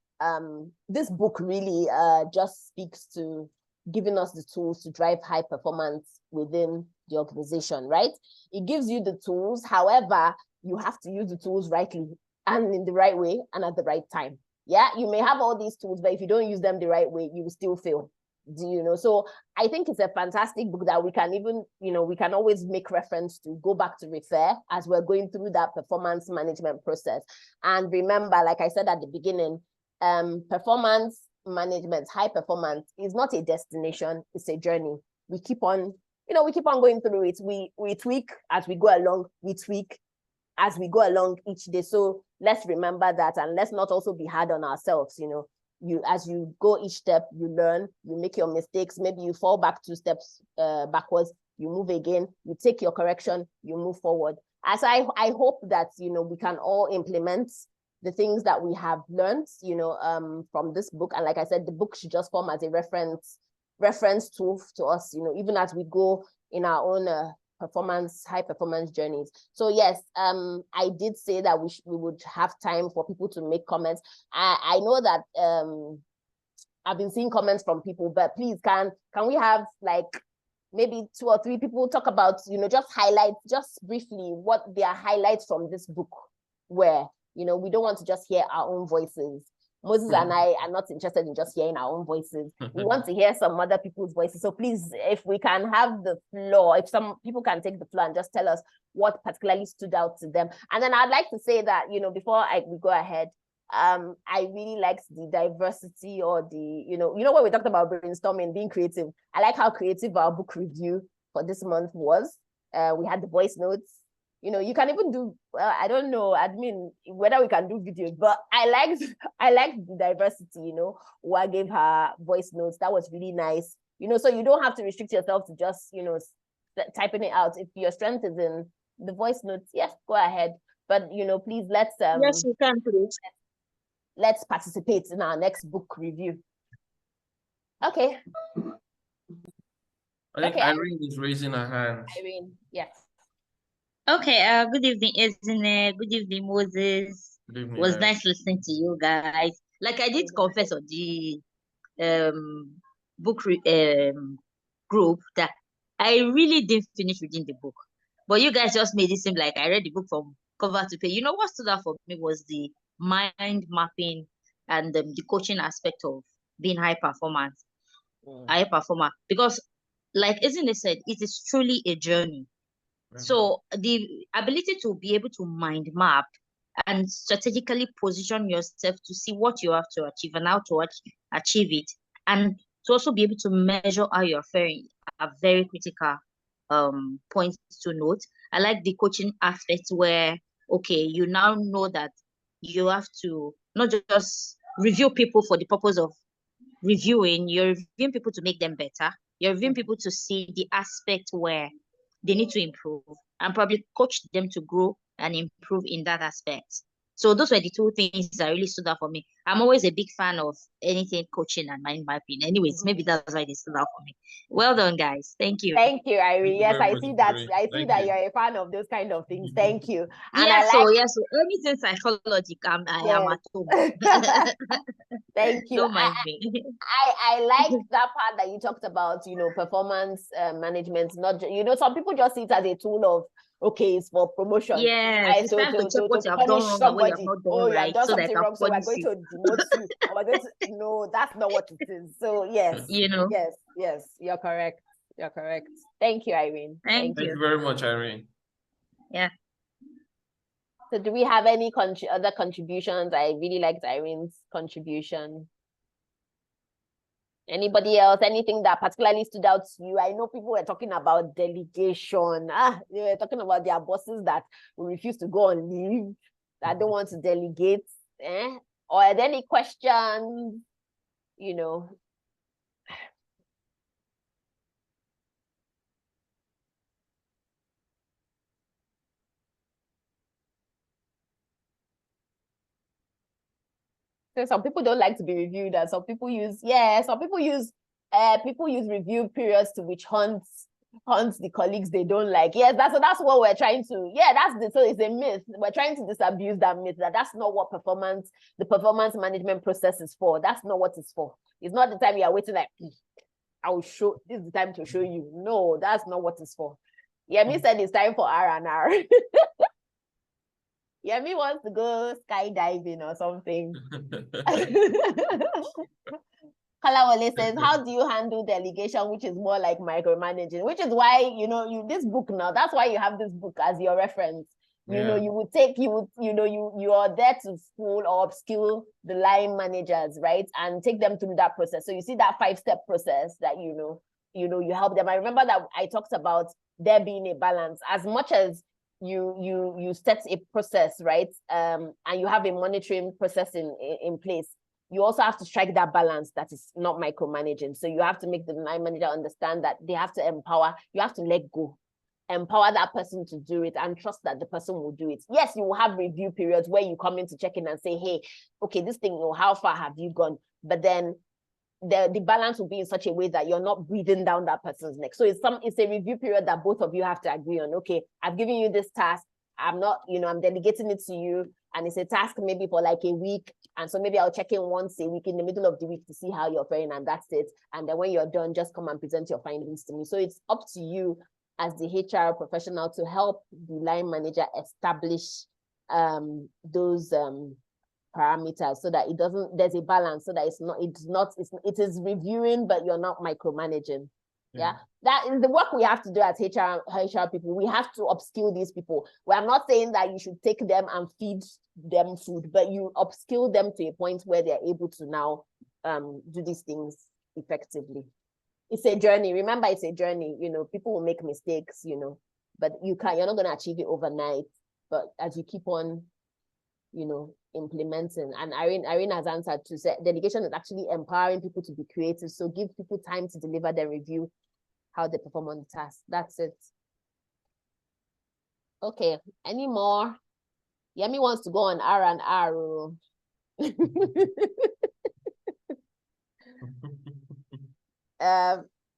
this book really just speaks to giving us the tools to drive high performance within the organization, right? It gives you the tools. However, you have to use the tools rightly and in the right way and at the right time. Yeah, you may have all these tools, but if you don't use them the right way, you will still fail. So I think it's a fantastic book that we can even, we can always make reference to, go back to refer as we're going through that performance management process. And remember, like I said at the beginning, performance management, high performance is not a destination, it's a journey. We keep on going through it. We tweak as we go along, as we go along each day. So let's remember that, and let's not also be hard on ourselves. As you go each step, you learn, you make your mistakes, maybe you fall back 2 steps backwards, you move again, you take your correction, you move forward. As I hope that we can all implement the things that we have learned, from this book. And like I said, the book should just form as a reference tool to us, even as we go in our own high performance journeys. So yes, I did say that we would have time for people to make comments. I know that I've been seeing comments from people, but please, can we have like maybe 2 or 3 people talk about, just highlight, just briefly, what their highlights from this book were. We don't want to just hear our own voices. Moses and I are not interested in just hearing our own voices. We want to hear some other people's voices. So please, if we can have the floor, if some people can take the floor and just tell us what particularly stood out to them. And then I'd like to say that, before we go ahead, I really liked the diversity or the, when we talked about brainstorming, being creative, I like how creative our book review for this month was. We had the voice notes. You can even do, I don't know, admin, whether we can do videos, but I liked the diversity, Wa gave her voice notes. That was really nice. So you don't have to restrict yourself to just, typing it out. If your strength is in the voice notes, yes, go ahead. But, please let's... yes, you can, please. Let's participate in our next book review. Okay. I think Irene is raising her hand. Irene, yes. Okay, good evening, Ezine. Good evening, Moses. Good evening, It was Irene. nice listening to you guys. Like I did confess on the book group that I really didn't finish reading the book. But you guys just made it seem like I read the book from cover to page. What stood out for me was the mind mapping and the coaching aspect of being high performer. Because like Ezine said, it is truly a journey. So the ability to be able to mind map and strategically position yourself to see what you have to achieve and how to achieve it, and to also be able to measure how you're faring are very critical points to note. I like the coaching aspect where, okay, you now know that you have to not just review people for the purpose of reviewing, you're reviewing people to make them better. You're reviewing people to see the aspect where they need to improve and probably coach them to grow and improve in that aspect. So those were the two things that really stood out for me. I'm always a big fan of anything coaching and mind mapping. Anyways, maybe that's why they stood out for me. Well done, guys. Thank you. Thank you, Irene. Yes, I see that. Irene. I see that you're a fan of those kind of things. Thank you. And yes, so anything psychology, I am at home. Thank you. Don't mind me. I like that part that you talked about, performance management. Not, some people just see it as a tool of, okay, it's for promotion. Yes, it's time to check what you have done wrong and what you have not done right. You've done so something wrong, so we're going to demote you. No, that's not what it is. So yes, yes, you're correct. You're correct. Thank you, Irene. Thank you. Thank you very much, Irene. Yeah. So do we have any other contributions? I really liked Irene's contribution. Anybody else? Anything that particularly stood out to you? I know people were talking about delegation. They were talking about their bosses that will refuse to go on leave, that don't want to delegate. Or are there any questions? So some people don't like to be reviewed, and some people use review periods to which hunts the colleagues they don't like. Yes, that's what we're trying to. So it's a myth. We're trying to disabuse that myth that's not what the performance management process is for. That's not what it's for. It's not the time you are waiting like, this is the time to show you. No, that's not what it's for. Yemi said it's time for R&R. Yemi wants to go skydiving or something. Kalawale says, how do you handle delegation, which is more like micromanaging? Which is why, this book now, that's why you have this book as your reference. You are there to school or upskill the line managers, right? And take them through that process. So you see that 5-step process that, you help them. I remember that I talked about there being a balance. As much as you set a process, right? And you have a monitoring process in place. You also have to strike that balance that is not micromanaging. So you have to make the line manager understand that they have to empower, you have to let go, empower that person to do it and trust that the person will do it. Yes, you will have review periods where you come in to check in and say, hey, okay, this thing, how far have you gone? But then the balance will be in such a way that you're not breathing down that person's neck. So it's a review period that both of you have to agree on. Okay, I've given you this task. I'm delegating it to you. And it's a task maybe for like a week. And so maybe I'll check in once a week in the middle of the week to see how you're faring, and that's it. And then when you're done, just come and present your findings to me. So it's up to you as the HR professional to help the line manager establish those parameters so that it doesn't, there's a balance so that it is reviewing, but you're not micromanaging. Yeah. That is the work we have to do as HR people. We have to upskill these people. We are not saying that you should take them and feed them food, but you upskill them to a point where they're able to now do these things effectively. It's a journey. Remember, it's a journey. You know, people will make mistakes, you know, but you're not going to achieve it overnight. But as you keep on, you know, implementing, and Irene has answered to say delegation is actually empowering people to be creative. So give people time to deliver their review, how they perform on the task. That's it. Okay, any more? Yemi wants to go on R&R.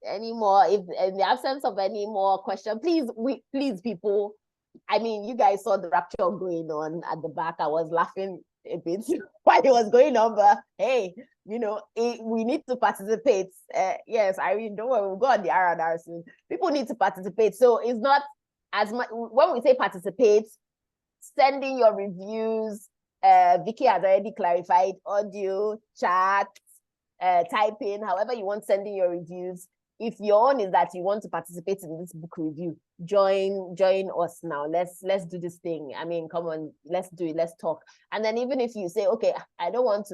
Any more? If in the absence of any more question, please people, I mean, you guys saw the rapture going on at the back. I was laughing a bit while it was going on, but hey, you know, we need to participate. Yes, Irene, don't worry, we'll go on the R&R soon. People need to participate. So it's not as much, when we say participate, sending your reviews, Vicky has already clarified, audio, chat, typing, however you want sending your reviews. If your own is that you want to participate in this book review, join us now. Let's do this thing. I mean, come on, let's do it. Let's talk. And then even if you say, okay, I don't want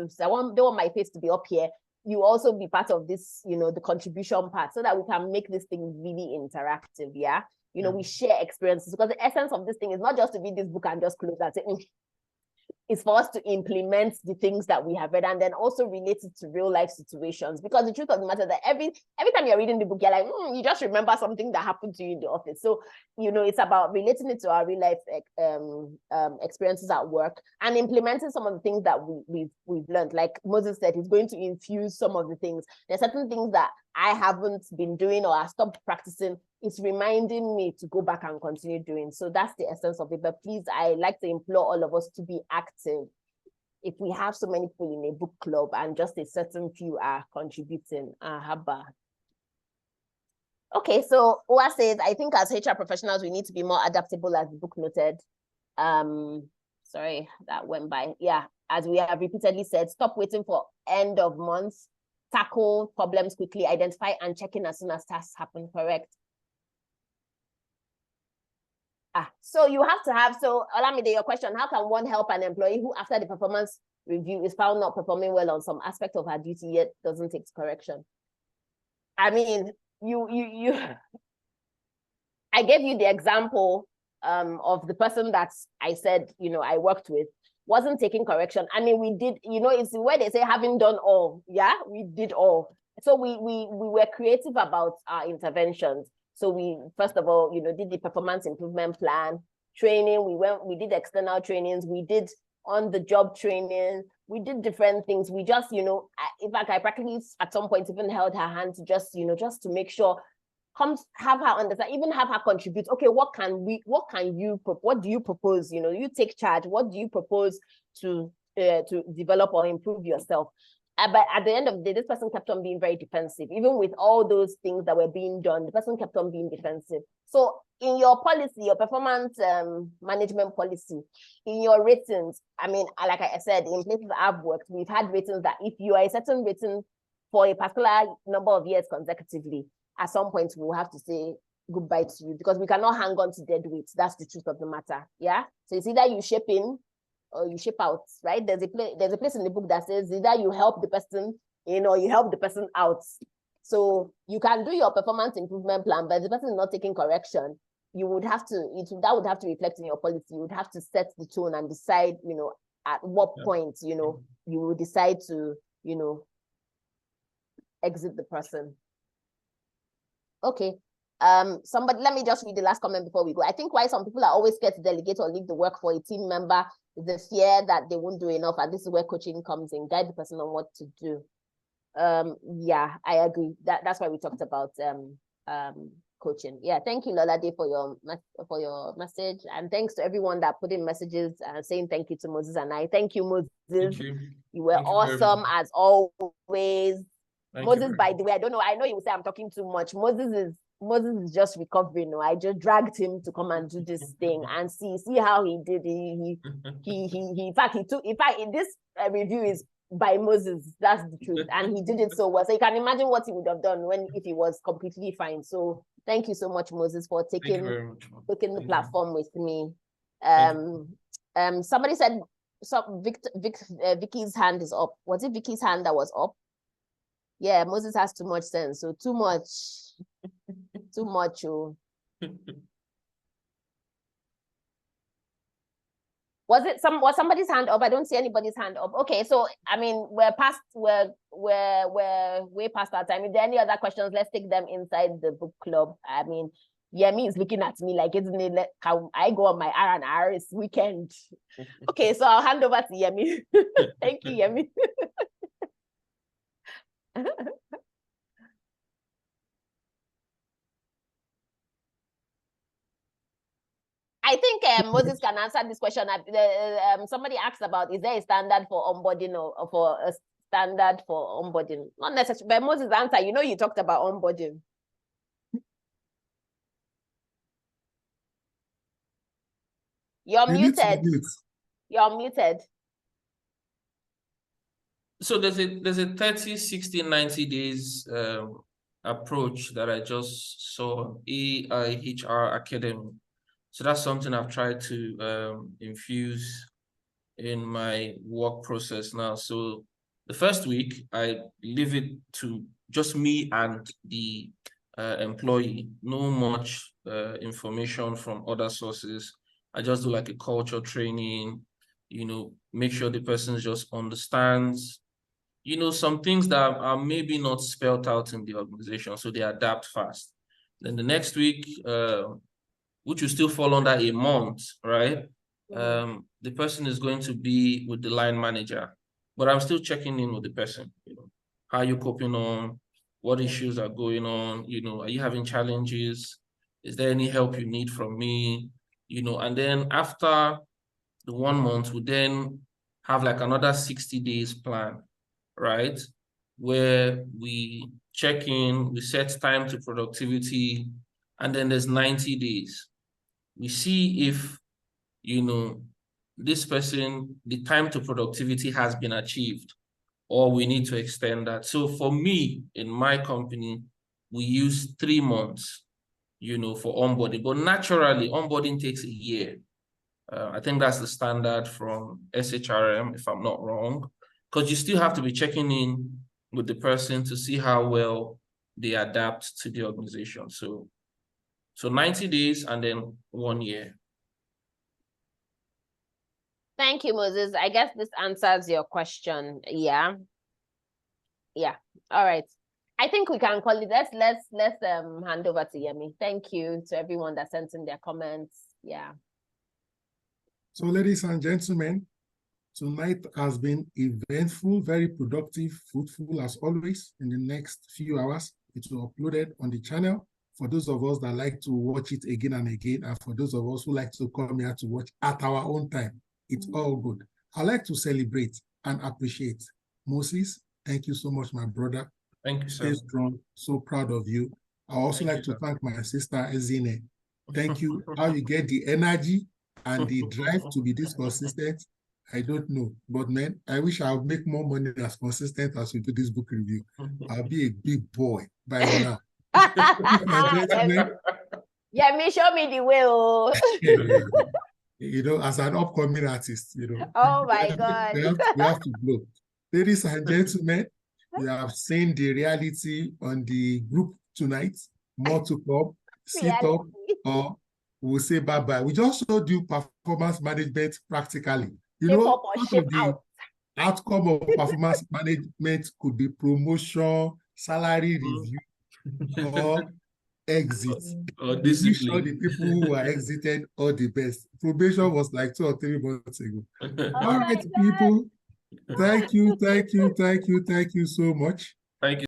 my face to be up here, you also be part of this, you know, the contribution part, so that we can make this thing really interactive. Yeah. You know, we share experiences, because the essence of this thing is not just to read this book and just close and say, it's for us to implement the things that we have read, and then also relate it to real life situations. Because the truth of the matter is that every time you're reading the book, you're like, you just remember something that happened to you in the office. So, you know, it's about relating it to our real life experiences at work and implementing some of the things that we've learned. Like Moses said, he's going to infuse some of the things. There's certain things that I haven't been doing or I stopped practicing. It's reminding me to go back and continue doing. So that's the essence of it. But please, I like to implore all of us to be active. If we have so many people in a book club and just a certain few are contributing, haba. Okay, so Owa says, I think as HR professionals, we need to be more adaptable, as the book noted. Sorry, that went by. Yeah, as we have repeatedly said, stop waiting for end of month, tackle problems quickly, identify and check in as soon as tasks happen. Correct. So you have to have, so Olamide, your question, how can one help an employee who after the performance review is found not performing well on some aspect of her duty yet doesn't take correction? I mean, I gave you the example of the person that I said, you know, I worked with, wasn't taking correction. I mean, we did, you know, it's where they say having done all. Yeah, we did all. So we were creative about our interventions. So we, first of all, you know, did the performance improvement plan, training. We did external trainings. We did on-the-job training. We did different things. We just, you know, in fact, I practically at some point even held her hand to just, you know, just to make sure, have her understand, even have her contribute. Okay, what do you propose? You know, you take charge. What do you propose to develop or improve yourself? But at the end of the day, this person kept on being very defensive. Even with all those things that were being done, the person kept on being defensive. So in your policy, your performance management policy, in your ratings, I mean, like I said, in places I've worked, we've had ratings that if you are a certain rating for a particular number of years consecutively, at some point we'll have to say goodbye to you, because we cannot hang on to dead weight. That's the truth of the matter. Yeah. So it's either you shape in or you ship out, right? There's a place in the book that says either you help the person in or you help the person out. So you can do your performance improvement plan, but if the person is not taking correction, you would have to, that would have to reflect in your policy. You would have to set the tone and decide, you know, at what point, you know, you will decide to, you know, exit the person. Okay. Somebody, let me just read the last comment before we go. I think why some people are always scared to delegate or leave the work for a team member is the fear that they won't do enough, and this is where coaching comes in, guide the person on what to do. Yeah, I agree. That's why we talked about coaching. Yeah, thank you, Lolade, for your message, and thanks to everyone that put in messages saying thank you to Moses and I. Thank you, Moses. Thank you. You were awesome as always. Moses, by the way, I don't know. I know you will say I'm talking too much. Moses is Moses is just recovering. I just dragged him to come and do this thing and see how he did. In fact, this review is by Moses. That's the truth, and he did it so well. So you can imagine what he would have done if he was completely fine. So thank you so much, Moses, for taking the platform with me. Somebody said Vicky's hand is up. Was it Vicky's hand that was up? Yeah, Moses has too much sense. So too much. Too much. Oh. Was somebody's hand up? I don't see anybody's hand up. Okay, so I mean we're way past our time. If there are any other questions, let's take them inside the book club. I mean, Yemi is looking at me like, isn't it? Can I go on my R&R? It's weekend. Okay, so I'll hand over to Yemi. Thank you, Yemi. I think Moses can answer this question. Somebody asked about, is there a standard for onboarding or for a standard for onboarding? Not necessarily, but Moses' answer, you talked about onboarding. You're muted. You're muted. So there's a 30, 60, 90 days approach that I just saw, AIHR Academy. So that's something I've tried to infuse in my work process now. So the first week, I leave it to just me and the employee, no much information from other sources. I just do like a culture training, make sure the person just understands, some things that are maybe not spelled out in the organization, so they adapt fast. Then the next week, which will still fall under a month, right? The person is going to be with the line manager, but I'm still checking in with the person, how are you coping on, what issues are going on, are you having challenges? Is there any help you need from me? And then after the 1 month, we then have like another 60 days plan, right? Where we check in, we set time to productivity, and then there's 90 days. We see if, this person, the time to productivity has been achieved, or we need to extend that. So for me, in my company, we use 3 months, for onboarding, but naturally onboarding takes a year. I think that's the standard from SHRM, if I'm not wrong, because you still have to be checking in with the person to see how well they adapt to the organization. So 90 days and then 1 year. Thank you, Moses. I guess this answers your question. Yeah. All right. I think we can call it. Let's hand over to Yemi. Thank you to everyone that sent in their comments. Yeah. So, ladies and gentlemen, tonight has been eventful, very productive, fruitful as always. In the next few hours, it will be uploaded on the channel. For those of us that like to watch it again and again, and for those of us who like to come here to watch at our own time, it's all good. I like to celebrate and appreciate Moses. Thank you so much, my brother. Thank you, sir. Stay strong. So proud of you. I also like to thank my sister, Ezine. Thank you. How you get the energy and the drive to be this consistent, I don't know. But man, I wish I would make more money as consistent as we do this book review. I'll be a big boy by now. Yeah, me show me the way. Oh. As an upcoming artist, Oh my God. we have to blow. Ladies and gentlemen, you have seen the reality on the group tonight. More to come. Sit up, or we'll say bye-bye. We just showed you performance management practically. Part of the outcome of performance management could be promotion, salary review, or exit. Or discipline. All the people who were exited all the best. Probation was like 2 or 3 months ago. All right, people. Thank you so much. Thank you.